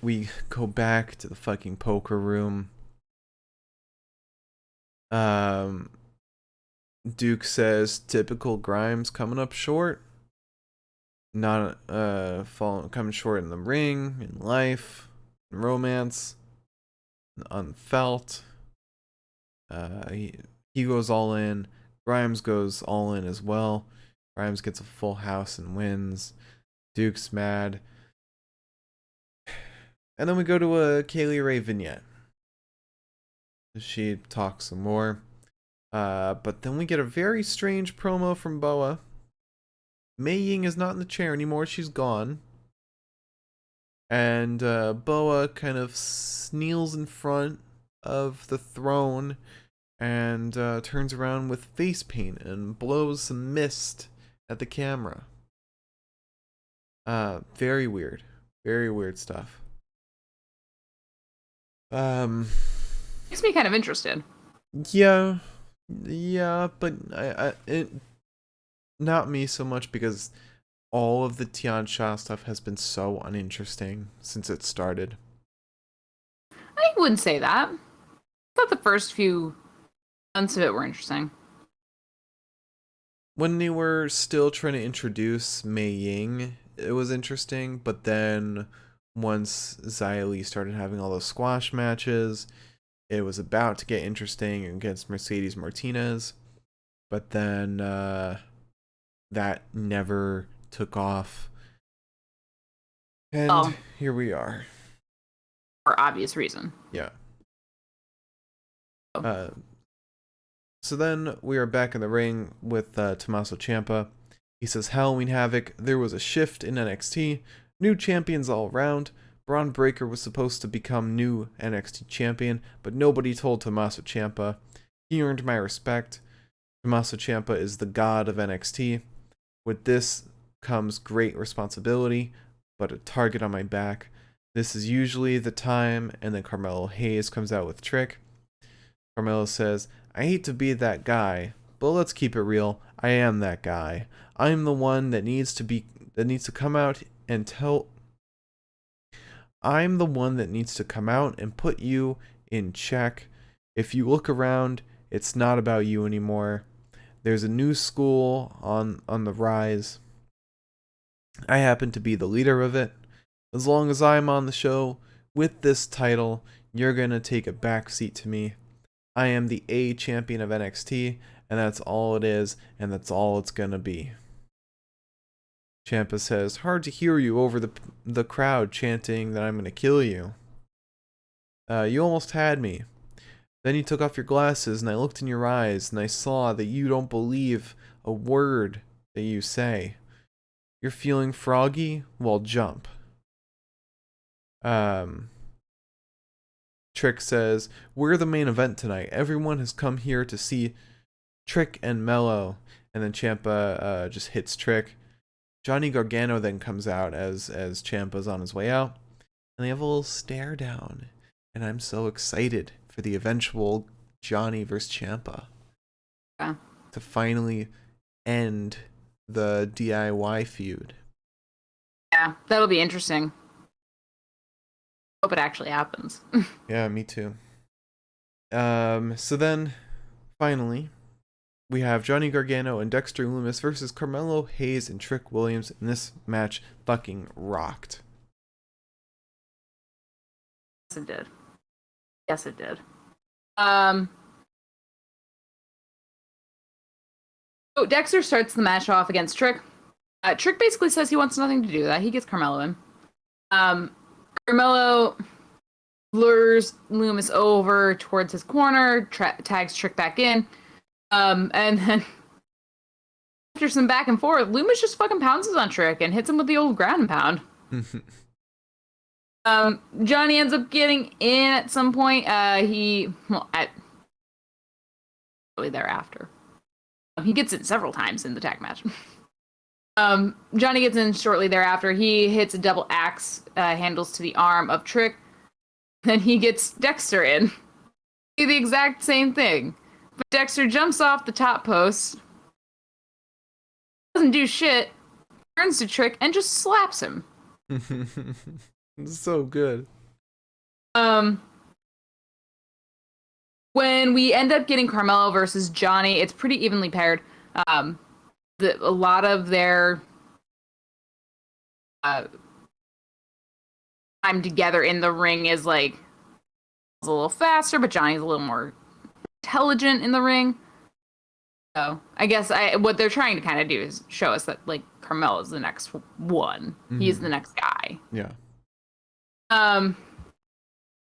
we go back to the fucking poker room. Duke says typical Grimes coming up short. Not coming short in the ring, in life, in romance, unfelt. He goes all in. Grimes goes all in as well. Grimes gets a full house and wins. Duke's mad. And then we go to a Kaylee Ray vignette. She talks some more. But then we get a very strange promo from Boa. Mei Ying is not in the chair anymore. She's gone. And Boa kind of kneels in front of the throne and turns around with face paint and blows some mist at the camera. Very weird. Very weird stuff. Makes me kind of interested. Yeah, but it not me so much because all of the Tian Sha stuff has been so uninteresting since it started. I wouldn't say that. I thought the first few months of it were interesting. When they were still trying to introduce Mei Ying, it was interesting, but then once Xia Li started having all those squash matches, it was about to get interesting against Mercedes Martinez, but then that never took off. And here we are. For obvious reason. Yeah. So then we are back in the ring with Tommaso Ciampa. He says, Halloween Havoc, there was a shift in NXT. New champions all around. Braun Breaker was supposed to become new NXT champion, but nobody told Tommaso Ciampa. He earned my respect. Tommaso Ciampa is the god of NXT. With this comes great responsibility, but a target on my back. This is usually the time, and then Carmelo Hayes comes out with Trick. Carmelo says, I hate to be that guy, but let's keep it real. I am that guy. I'm the one that needs to come out and tell. I'm the one that needs to come out and put you in check. If you look around, it's not about you anymore. There's a new school on the rise. I happen to be the leader of it. As long as I'm on the show with this title, you're gonna take a backseat to me. I am the A champion of NXT, and that's all it is, and that's all it's gonna be. Ciampa says, hard to hear you over the crowd chanting that I'm gonna kill you. You almost had me. Then you took off your glasses, and I looked in your eyes, and I saw that you don't believe a word that you say. You're feeling froggy? Well, jump. Trick says, we're the main event tonight. Everyone has come here to see Trick and Mello. And then Ciampa just hits Trick. Johnny Gargano then comes out as Ciampa's on his way out. And they have a little stare down. And I'm so excited for the eventual Johnny versus Ciampa. Yeah. To finally end the DIY feud. Yeah, that'll be interesting. Hope it actually happens. Yeah, me too. So then, finally, we have Johnny Gargano and Dexter Loomis versus Carmelo Hayes and Trick Williams, and this match fucking rocked. Yes, it did. Yes, it did. So Dexter starts the match off against Trick. Trick basically says he wants nothing to do with that. He gets Carmelo in. Carmelo lures Loomis over towards his corner, tags Trick back in. And then after some back and forth, Loomis just fucking pounces on Trick and hits him with the old ground and pound. Johnny ends up getting in at some point. Thereafter. He gets in several times in the tag match. Johnny gets in shortly thereafter. He hits a double axe handles to the arm of Trick. Then he gets Dexter in. Do the exact same thing. But Dexter jumps off the top post. Doesn't do shit. Turns to Trick and just slaps him. It's so good. When we end up getting Carmelo versus Johnny, it's pretty evenly paired. A lot of their time together in the ring is like a little faster, but Johnny's a little more intelligent in the ring. So I guess what they're trying to kind of do is show us that like Carmelo's the next one. Mm-hmm. He's the next guy. Yeah.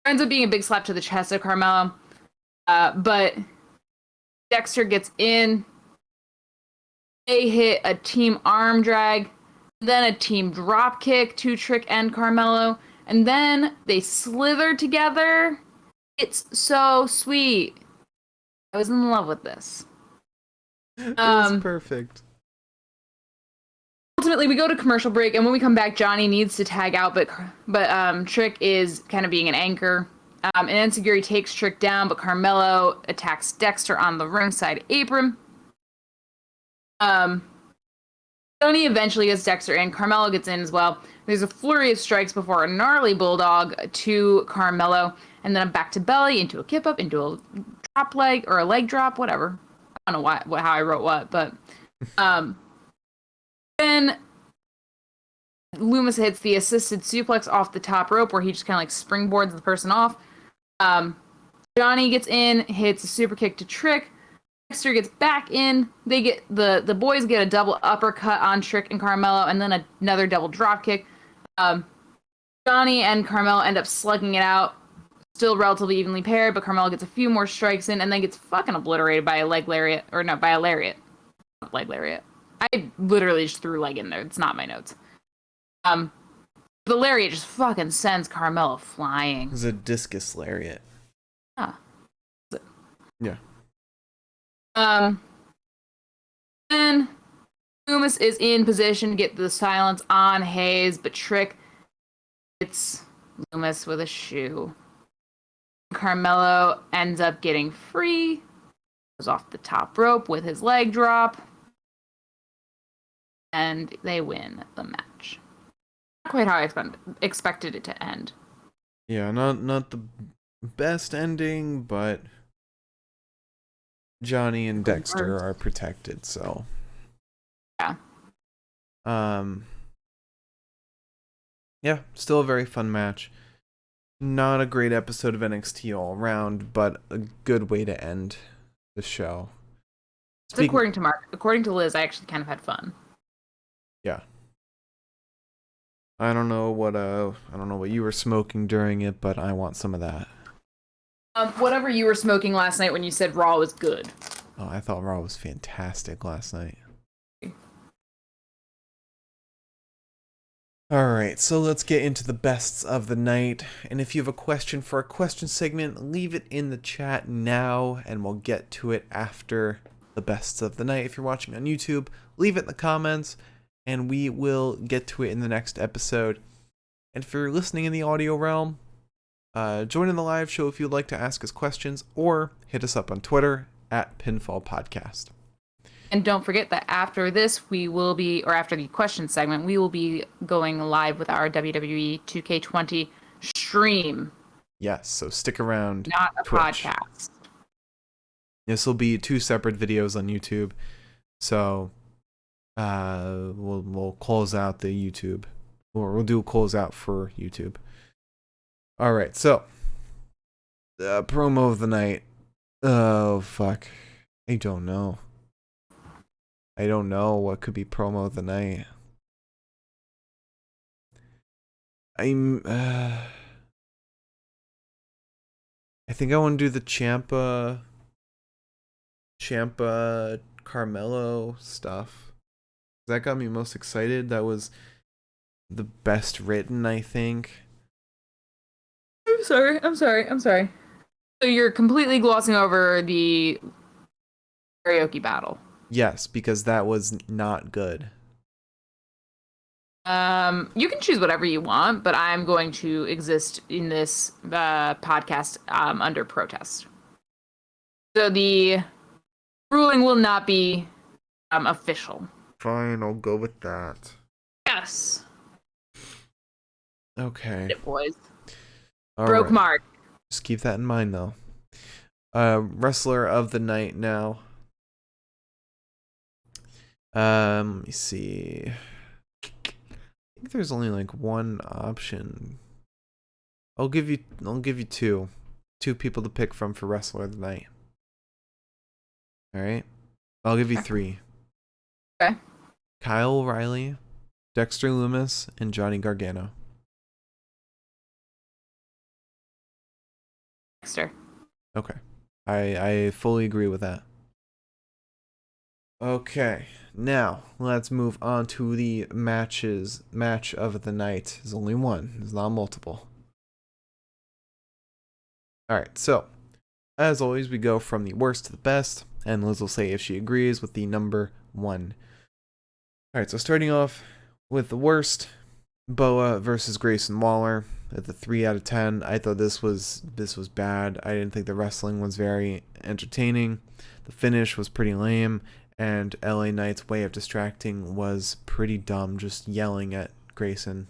Ends up being a big slap to the chest of Carmelo. But Dexter gets in. They hit a team arm drag, then a team drop kick to Trick and Carmelo, and then they slither together. It's so sweet. I was in love with this. It was perfect. Ultimately, we go to commercial break, and when we come back, Johnny needs to tag out, but Trick is kind of being an anchor. And Enziguri takes Trick down, but Carmelo attacks Dexter on the ringside apron. Johnny eventually gets Dexter in. Carmelo gets in as well. There's a flurry of strikes before a gnarly bulldog to Carmelo, and then a back to belly into a kip up, into a drop leg or a leg drop, whatever. I don't know how I wrote what, but then Loomis hits the assisted suplex off the top rope, where he just kind of like springboards the person off. Johnny gets in, hits a super kick to Trick. Dexter gets back in. They get the boys get a double uppercut on Trick and Carmelo, and then another double drop kick. Johnny and Carmelo end up slugging it out, still relatively evenly paired, but Carmelo gets a few more strikes in, and then gets fucking obliterated by a leg lariat, or no, by a lariat. Leg lariat. I literally just threw leg in there. It's not my notes. The lariat just fucking sends Carmelo flying. It's a discus lariat. Ah. Yeah. Then Loomis is in position to get the silence on Hayes, but Trick gets Loomis with a shoe. Carmelo ends up getting free, goes off the top rope with his leg drop, and they win the match. Not quite how I expected it to end. Yeah, not the best ending, but Johnny and Dexter are protected, so yeah. Yeah, still a very fun match. Not a great episode of NXT all around, but a good way to end the show. According to Mark. According to Liz, I actually kind of had fun. Yeah. I don't know what you were smoking during it, but I want some of that. Whatever you were smoking last night when you said Raw was good. Oh, I thought Raw was fantastic last night. Alright, so let's get into the bests of the night. And if you have a question for our question segment, leave it in the chat now, and we'll get to it after the bests of the night. If you're watching on YouTube, leave it in the comments, and we will get to it in the next episode. And if you're listening in the audio realm, join in the live show if you'd like to ask us questions, or hit us up on Twitter at Pinfall Podcast. And don't forget that after this, after the question segment, we will be going live with our WWE 2K20 stream. Yes, so stick around. Not a Twitch. podcast. This will be 2 separate videos on YouTube. So we'll close out the YouTube, or we'll do a close out for YouTube. All right, so the promo of the night. Oh fuck, I don't know what could be promo of the night. I think I want to do the Ciampa Carmelo stuff. That got me most excited. That was the best written, I think. I'm sorry. So you're completely glossing over the karaoke battle. Yes, because that was not good. You can choose whatever you want, but I'm going to exist in this podcast under protest. So the ruling will not be official. Fine, I'll go with that. Yes. Okay. It, boys. All Broke right. Mark. Just keep that in mind, though. Wrestler of the night now. Let me see. I think there's only like one option. I'll give you two people to pick from for wrestler of the night. All right. I'll give you 3. Okay. Kyle O'Reilly, Dexter Loomis, and Johnny Gargano. Dexter. Okay. I fully agree with that. Okay. Now, let's move on to the match of the night. There's only one. There's not multiple. Alright, so, as always, we go from the worst to the best, and Liz will say if she agrees with the number 1. Alright, so starting off with the worst, Boa versus Grayson Waller at the 3 out of 10. I thought this was bad. I didn't think the wrestling was very entertaining. The finish was pretty lame, and LA Knight's way of distracting was pretty dumb, just yelling at Grayson.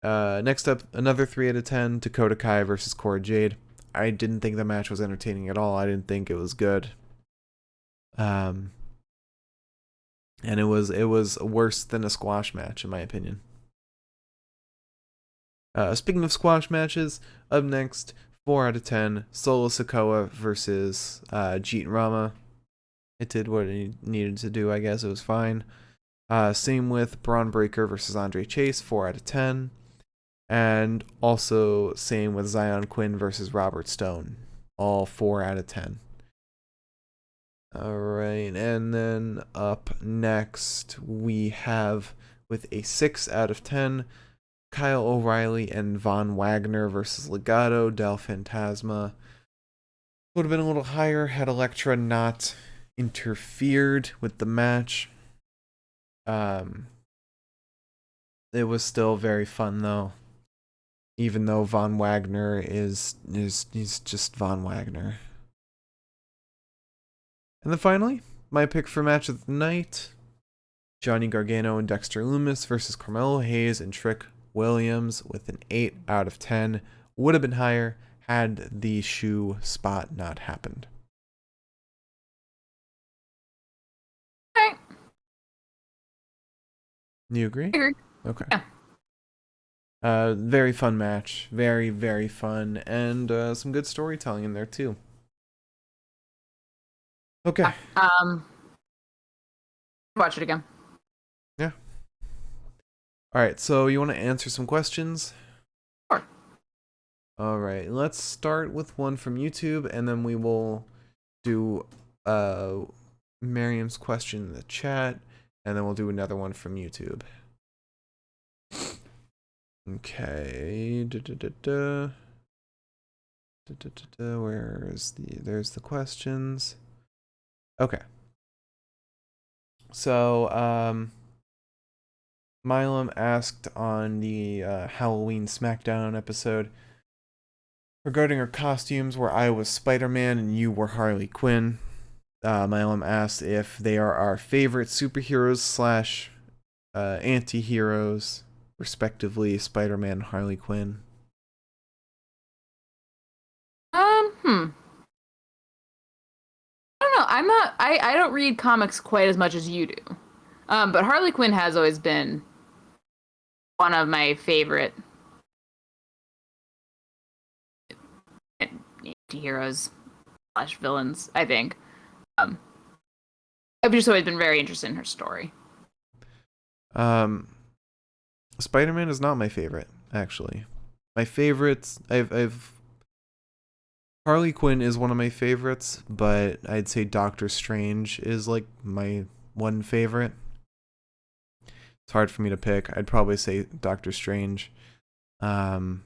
Next up, another 3 out of 10, Dakota Kai versus Corey Jade. I didn't think the match was entertaining at all. I didn't think it was good. And it was worse than a squash match, in my opinion. Speaking of squash matches, up next, 4 out of 10, Solo Sikoa versus Jeet Rama. It did what it needed to do, I guess. It was fine. Same with Braun Breaker versus Andre Chase, 4 out of 10. And also same with Xyon Quinn versus Robert Stone, all 4 out of 10. Alright, and then up next we have, with a 6 out of 10, Kyle O'Reilly and Von Wagner versus Legado del Fantasma. Would have been a little higher had Elektra not interfered with the match. It was still very fun though. Even though Von Wagner is he's just Von Wagner. And then finally, my pick for match of the night: Johnny Gargano and Dexter Loomis versus Carmelo Hayes and Trick Williams with an 8 out of 10. Would have been higher had the shoe spot not happened. Okay. You agree? I agree. Okay. Yeah. Very fun match. Very, very fun. And some good storytelling in there too. Okay. Watch it again. Yeah. All right, so you want to answer some questions? Sure. All right, let's start with one from YouTube, and then we will do Miriam's question in the chat, and then we'll do another one from YouTube. Okay. There's the questions. Okay. So, Milam asked on the Halloween SmackDown episode regarding our costumes where I was Spider-Man and you were Harley Quinn. Milam asked if they are our favorite superheroes slash anti-heroes, respectively, Spider-Man and Harley Quinn. I don't know. I'm not. I don't read comics quite as much as you do. But Harley Quinn has always been one of my favorite anti-heroes slash villains, I think. I've just always been very interested in her story. Spider-Man is not my favorite, actually. My favorites, I've Harley Quinn is one of my favorites, but I'd say Doctor Strange is like my one favorite. It's hard for me to pick. I'd probably say Doctor Strange. Moon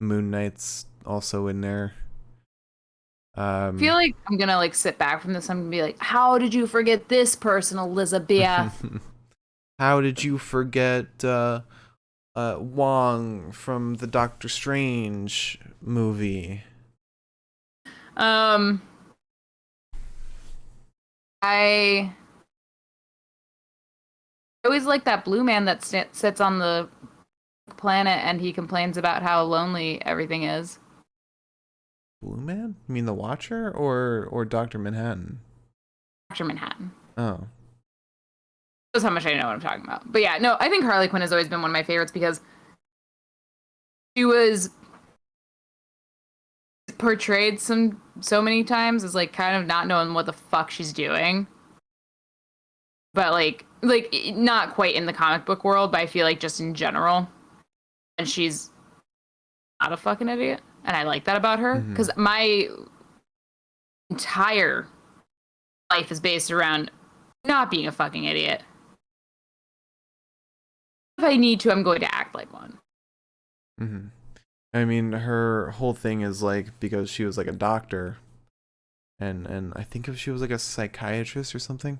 Knight's also in there. I feel like I'm gonna like sit back from this. I'm gonna be like, how did you forget this person, Elizabeth? How did you forget Wong from the Doctor Strange movie? I always like that blue man that sits on the planet and he complains about how lonely everything is. Blue Man? You mean the Watcher or Dr. Manhattan? Dr. Manhattan. Oh. That's how much I know what I'm talking about. But yeah, no, I think Harley Quinn has always been one of my favorites because she was portrayed so many times as like kind of not knowing what the fuck she's doing. But like not quite in the comic book world, but I feel like just in general. And she's not a fucking idiot. And I like that about her. Because my entire life is based around not being a fucking idiot. If I need to, I'm going to act like one. I mean, her whole thing is like because she was like a doctor, and I think if she was like a psychiatrist or something,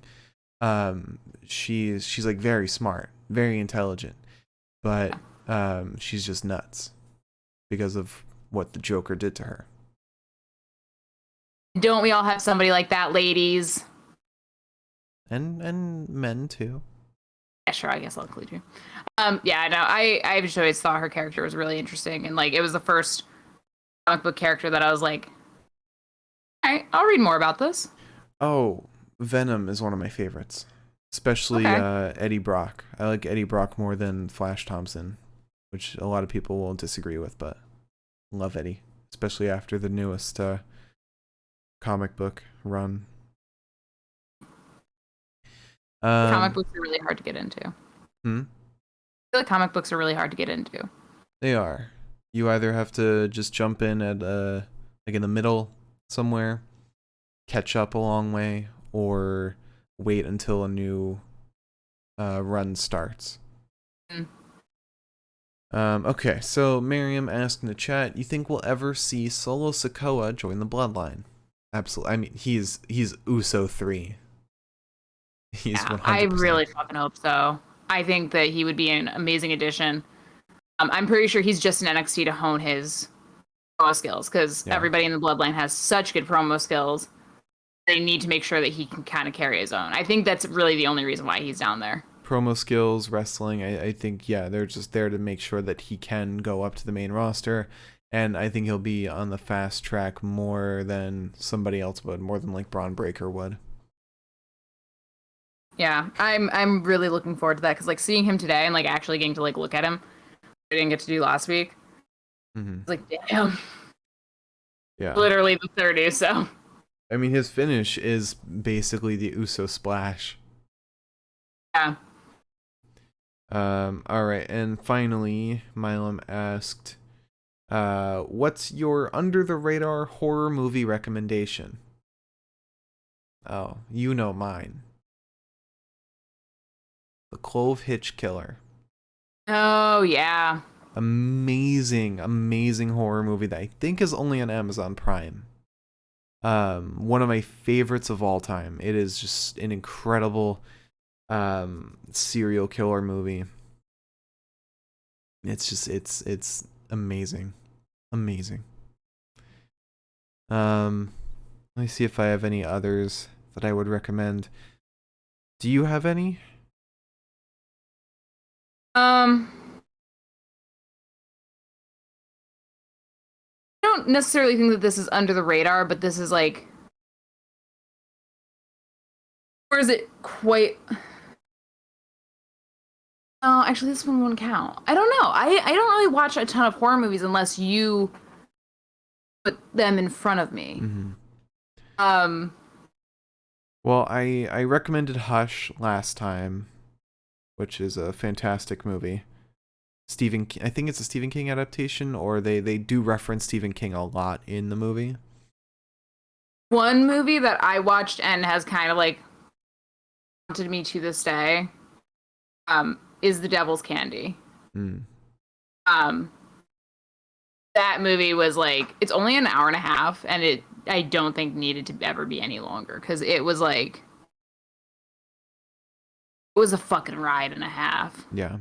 she's like very smart, very intelligent, but she's just nuts because of what the Joker did to her. Don't we all have somebody like that, ladies? And men too. Yeah, sure, I guess I'll include you. Yeah, no, I just always thought her character was really interesting, and like it was the first comic book character that I was like, all right, I'll read more about this. Oh, Venom is one of my favorites, especially Eddie Brock. I like Eddie Brock more than Flash Thompson, which a lot of people will disagree with, but love Eddie, especially after the newest comic book run. Comic books are really hard to get into. I feel like comic books are really hard to get into. They are. You either have to just jump in at like in the middle somewhere, catch up a long way, or wait until a new run starts. Okay, so Miriam asked in the chat, you think we'll ever see Solo Sikoa join the Bloodline? Absolutely. I mean, he's Uso 3. He's 100%. I really fucking hope so. I think that he would be an amazing addition. I'm pretty sure he's just in NXT to hone his promo skills because everybody in the Bloodline has such good promo skills. They need to make sure that he can kind of carry his own. I think that's really the only reason why he's down there. Promo skills, wrestling, I think, they're just there to make sure that he can go up to the main roster. And I think he'll be on the fast track more than somebody else would, more than like Braun Breaker would. Yeah, I'm really looking forward to that because like seeing him today and like actually getting to like look at him, I didn't get to do last week. Mm-hmm. It's like, damn. Yeah. Literally the 30, so. I mean, his finish is basically the Uso splash. Yeah. All right, and finally, Milam asked, what's your under the radar horror movie recommendation? Oh, you know mine. The Clove Hitch Killer. Oh, yeah. Amazing, amazing horror movie that I think is only on Amazon Prime. One of my favorites of all time. It is just an incredible serial killer movie. It's amazing. Amazing. Let me see if I have any others that I would recommend. Do you have any? I don't necessarily think that this is under the radar, but this is like, or is it quite? Oh, actually, this one won't count. I don't know. I don't really watch a ton of horror movies unless you put them in front of me. Mm-hmm. Well, I recommended Hush last time, which is a fantastic movie. I think it's a Stephen King adaptation, or they do reference Stephen King a lot in the movie. One movie that I watched and has kind of like haunted me to this day, is The Devil's Candy. That movie was like, it's only an hour and a half, and I don't think needed to ever be any longer because it was like, it was a fucking ride and a half. Yeah.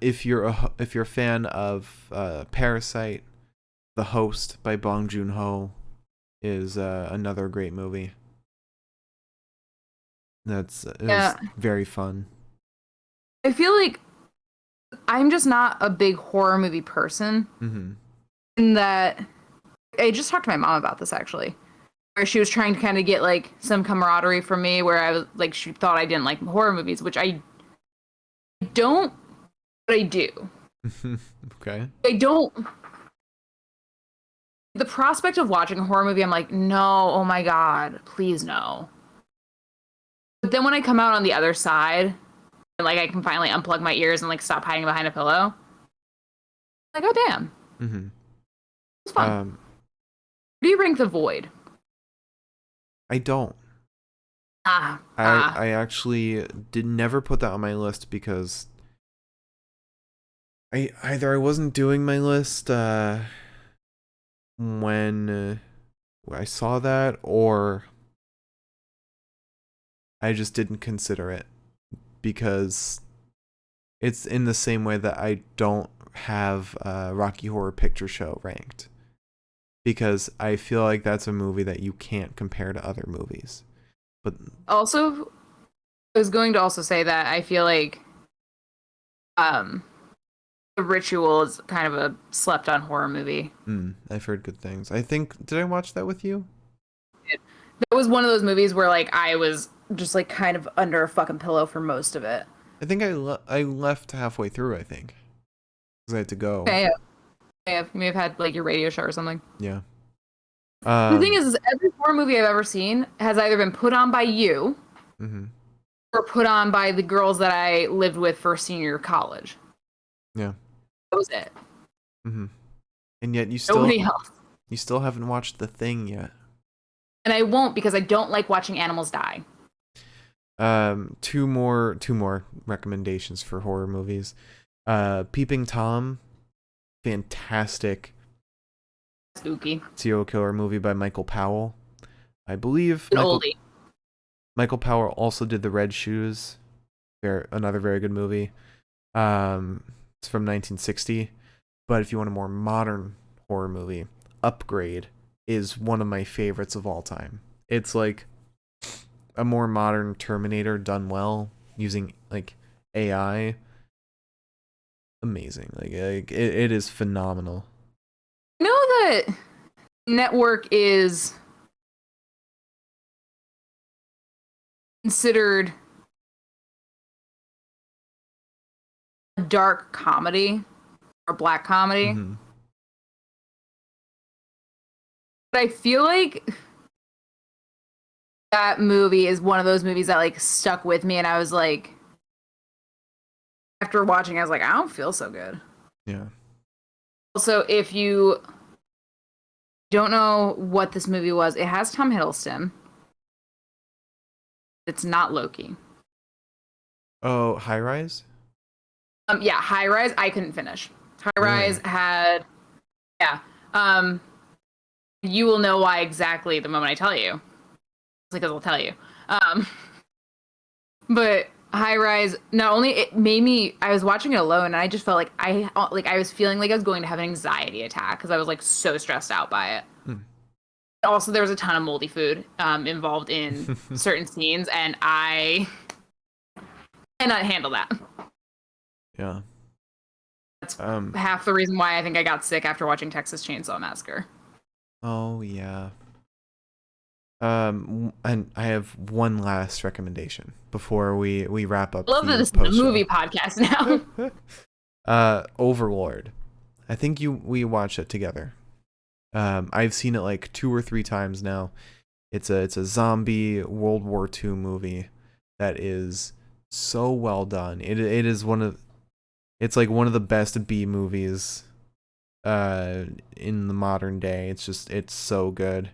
If you're a fan of Parasite, The Host by Bong Joon-ho is another great movie. It's very fun. I feel like I'm just not a big horror movie person. Mm-hmm. In that, I just talked to my mom about this actually, where she was trying to kind of get like some camaraderie from me, where I was like, she thought I didn't like horror movies, which I don't, but I do. Okay. I don't. The prospect of watching a horror movie, I'm like, no, oh my god, please no. But then when I come out on the other side, and like I can finally unplug my ears and like stop hiding behind a pillow, like, oh damn. Mm-hmm. It's fun. Where do you rank The Void? I don't. I actually never put that on my list because I wasn't doing my list when I saw that, or I just didn't consider it because it's in the same way that I don't have Rocky Horror Picture Show ranked, because I feel like that's a movie that you can't compare to other movies. But also, I was going to also say that I feel like The Ritual is kind of a slept on horror movie. I've heard good things. I think, did I watch that with you? That was one of those movies where like I was just like kind of under a fucking pillow for most of it. I think I left halfway through, I think, because I had to go. Okay, yeah. You may have had like your radio show or something. Yeah. The thing is every horror movie I've ever seen has either been put on by you, or put on by the girls that I lived with for senior year of college. Yeah. That was it. And yet you still haven't watched The Thing yet. And I won't, because I don't like watching animals die. Two more recommendations for horror movies. Peeping Tom, fantastic Spooky serial killer movie by Michael Powell. I believe oldie. Michael Powell also did The Red Shoes. Another very good movie. It's from 1960. But if you want a more modern horror movie, Upgrade is one of my favorites of all time. It's like a more modern Terminator done well using like AI. Amazing. Like it is phenomenal. I know that Network is considered a dark comedy or black comedy. Mm-hmm. But I feel like that movie is one of those movies that like stuck with me, and I was like, after watching, I was like, I don't feel so good. Yeah. Also, if you don't know what this movie was, it has Tom Hiddleston. It's not Loki. Oh, High Rise? Yeah, High Rise, I couldn't finish. High Rise had, yeah. You will know why exactly the moment I tell you. Because I'll tell you. But High Rise, not only it made me, I was watching it alone, and I just felt like I was feeling like I was going to have an anxiety attack because I was like so stressed out by it. Also, there was a ton of moldy food involved in certain scenes, and I cannot handle that. Yeah. That's half the reason why I think I got sick after watching Texas Chainsaw Massacre. Oh yeah. And I have one last recommendation before we wrap up. I love that this is a movie podcast now. Overlord. I think we watched it together. I've seen it like 2 or 3 times now. It's a zombie World War II movie that is so well done. It's like one of the best B movies in the modern day. It's so good.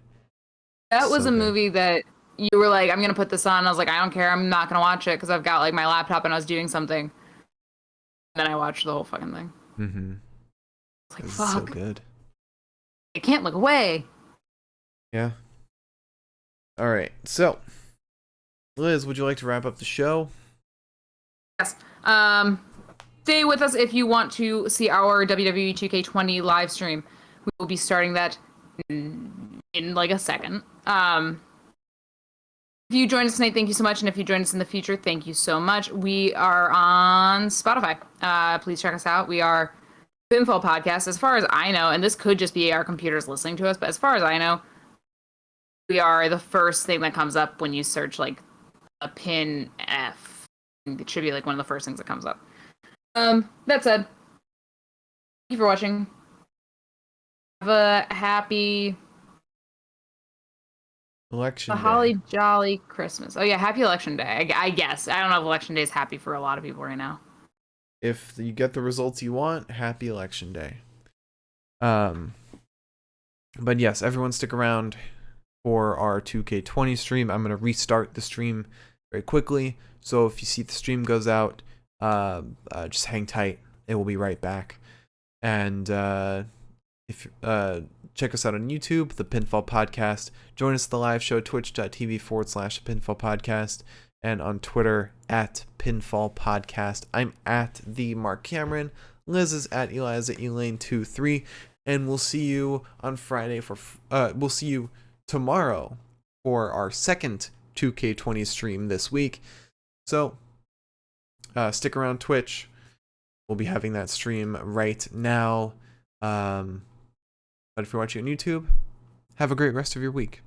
That was a movie that you were like, I'm gonna put this on. I was like, I don't care, I'm not gonna watch it because I've got like my laptop and I was doing something. And then I watched the whole fucking thing. Mm-hmm. It's like, It's fuck. so good. I can't look away. Yeah. All right. So, Liz, would you like to wrap up the show? Yes. Stay with us if you want to see our WWE 2K20 live stream. We will be starting that in like a second. If you joined us tonight, thank you so much. And if you join us in the future, thank you so much. We are on Spotify. Please check us out. We are Pinfall Podcast. As far as I know, and this could just be our computers listening to us, but as far as I know, we are the first thing that comes up when you search like a pin F. It should be like one of the first things that comes up. That said, thank you for watching. Have a happy Election Day. holly jolly Christmas. Oh yeah, happy Election Day. I guess. I don't know if Election Day is happy for a lot of people right now. If you get the results you want, happy Election Day. But yes, everyone stick around for our 2K20 stream. I'm going to restart the stream very quickly. So if you see the stream goes out, just hang tight. It will be right back. And if check us out on YouTube, the Pinfall Podcast. Join us at the live show, twitch.tv/Pinfall Podcast. And on Twitter, at Pinfall Podcast. I'm at the Mark Cameron. Liz is at Eliza Elaine23. And we'll see you on Friday we'll see you tomorrow for our second 2K20 stream this week. So stick around Twitch. We'll be having that stream right now. But if you're watching on YouTube, have a great rest of your week.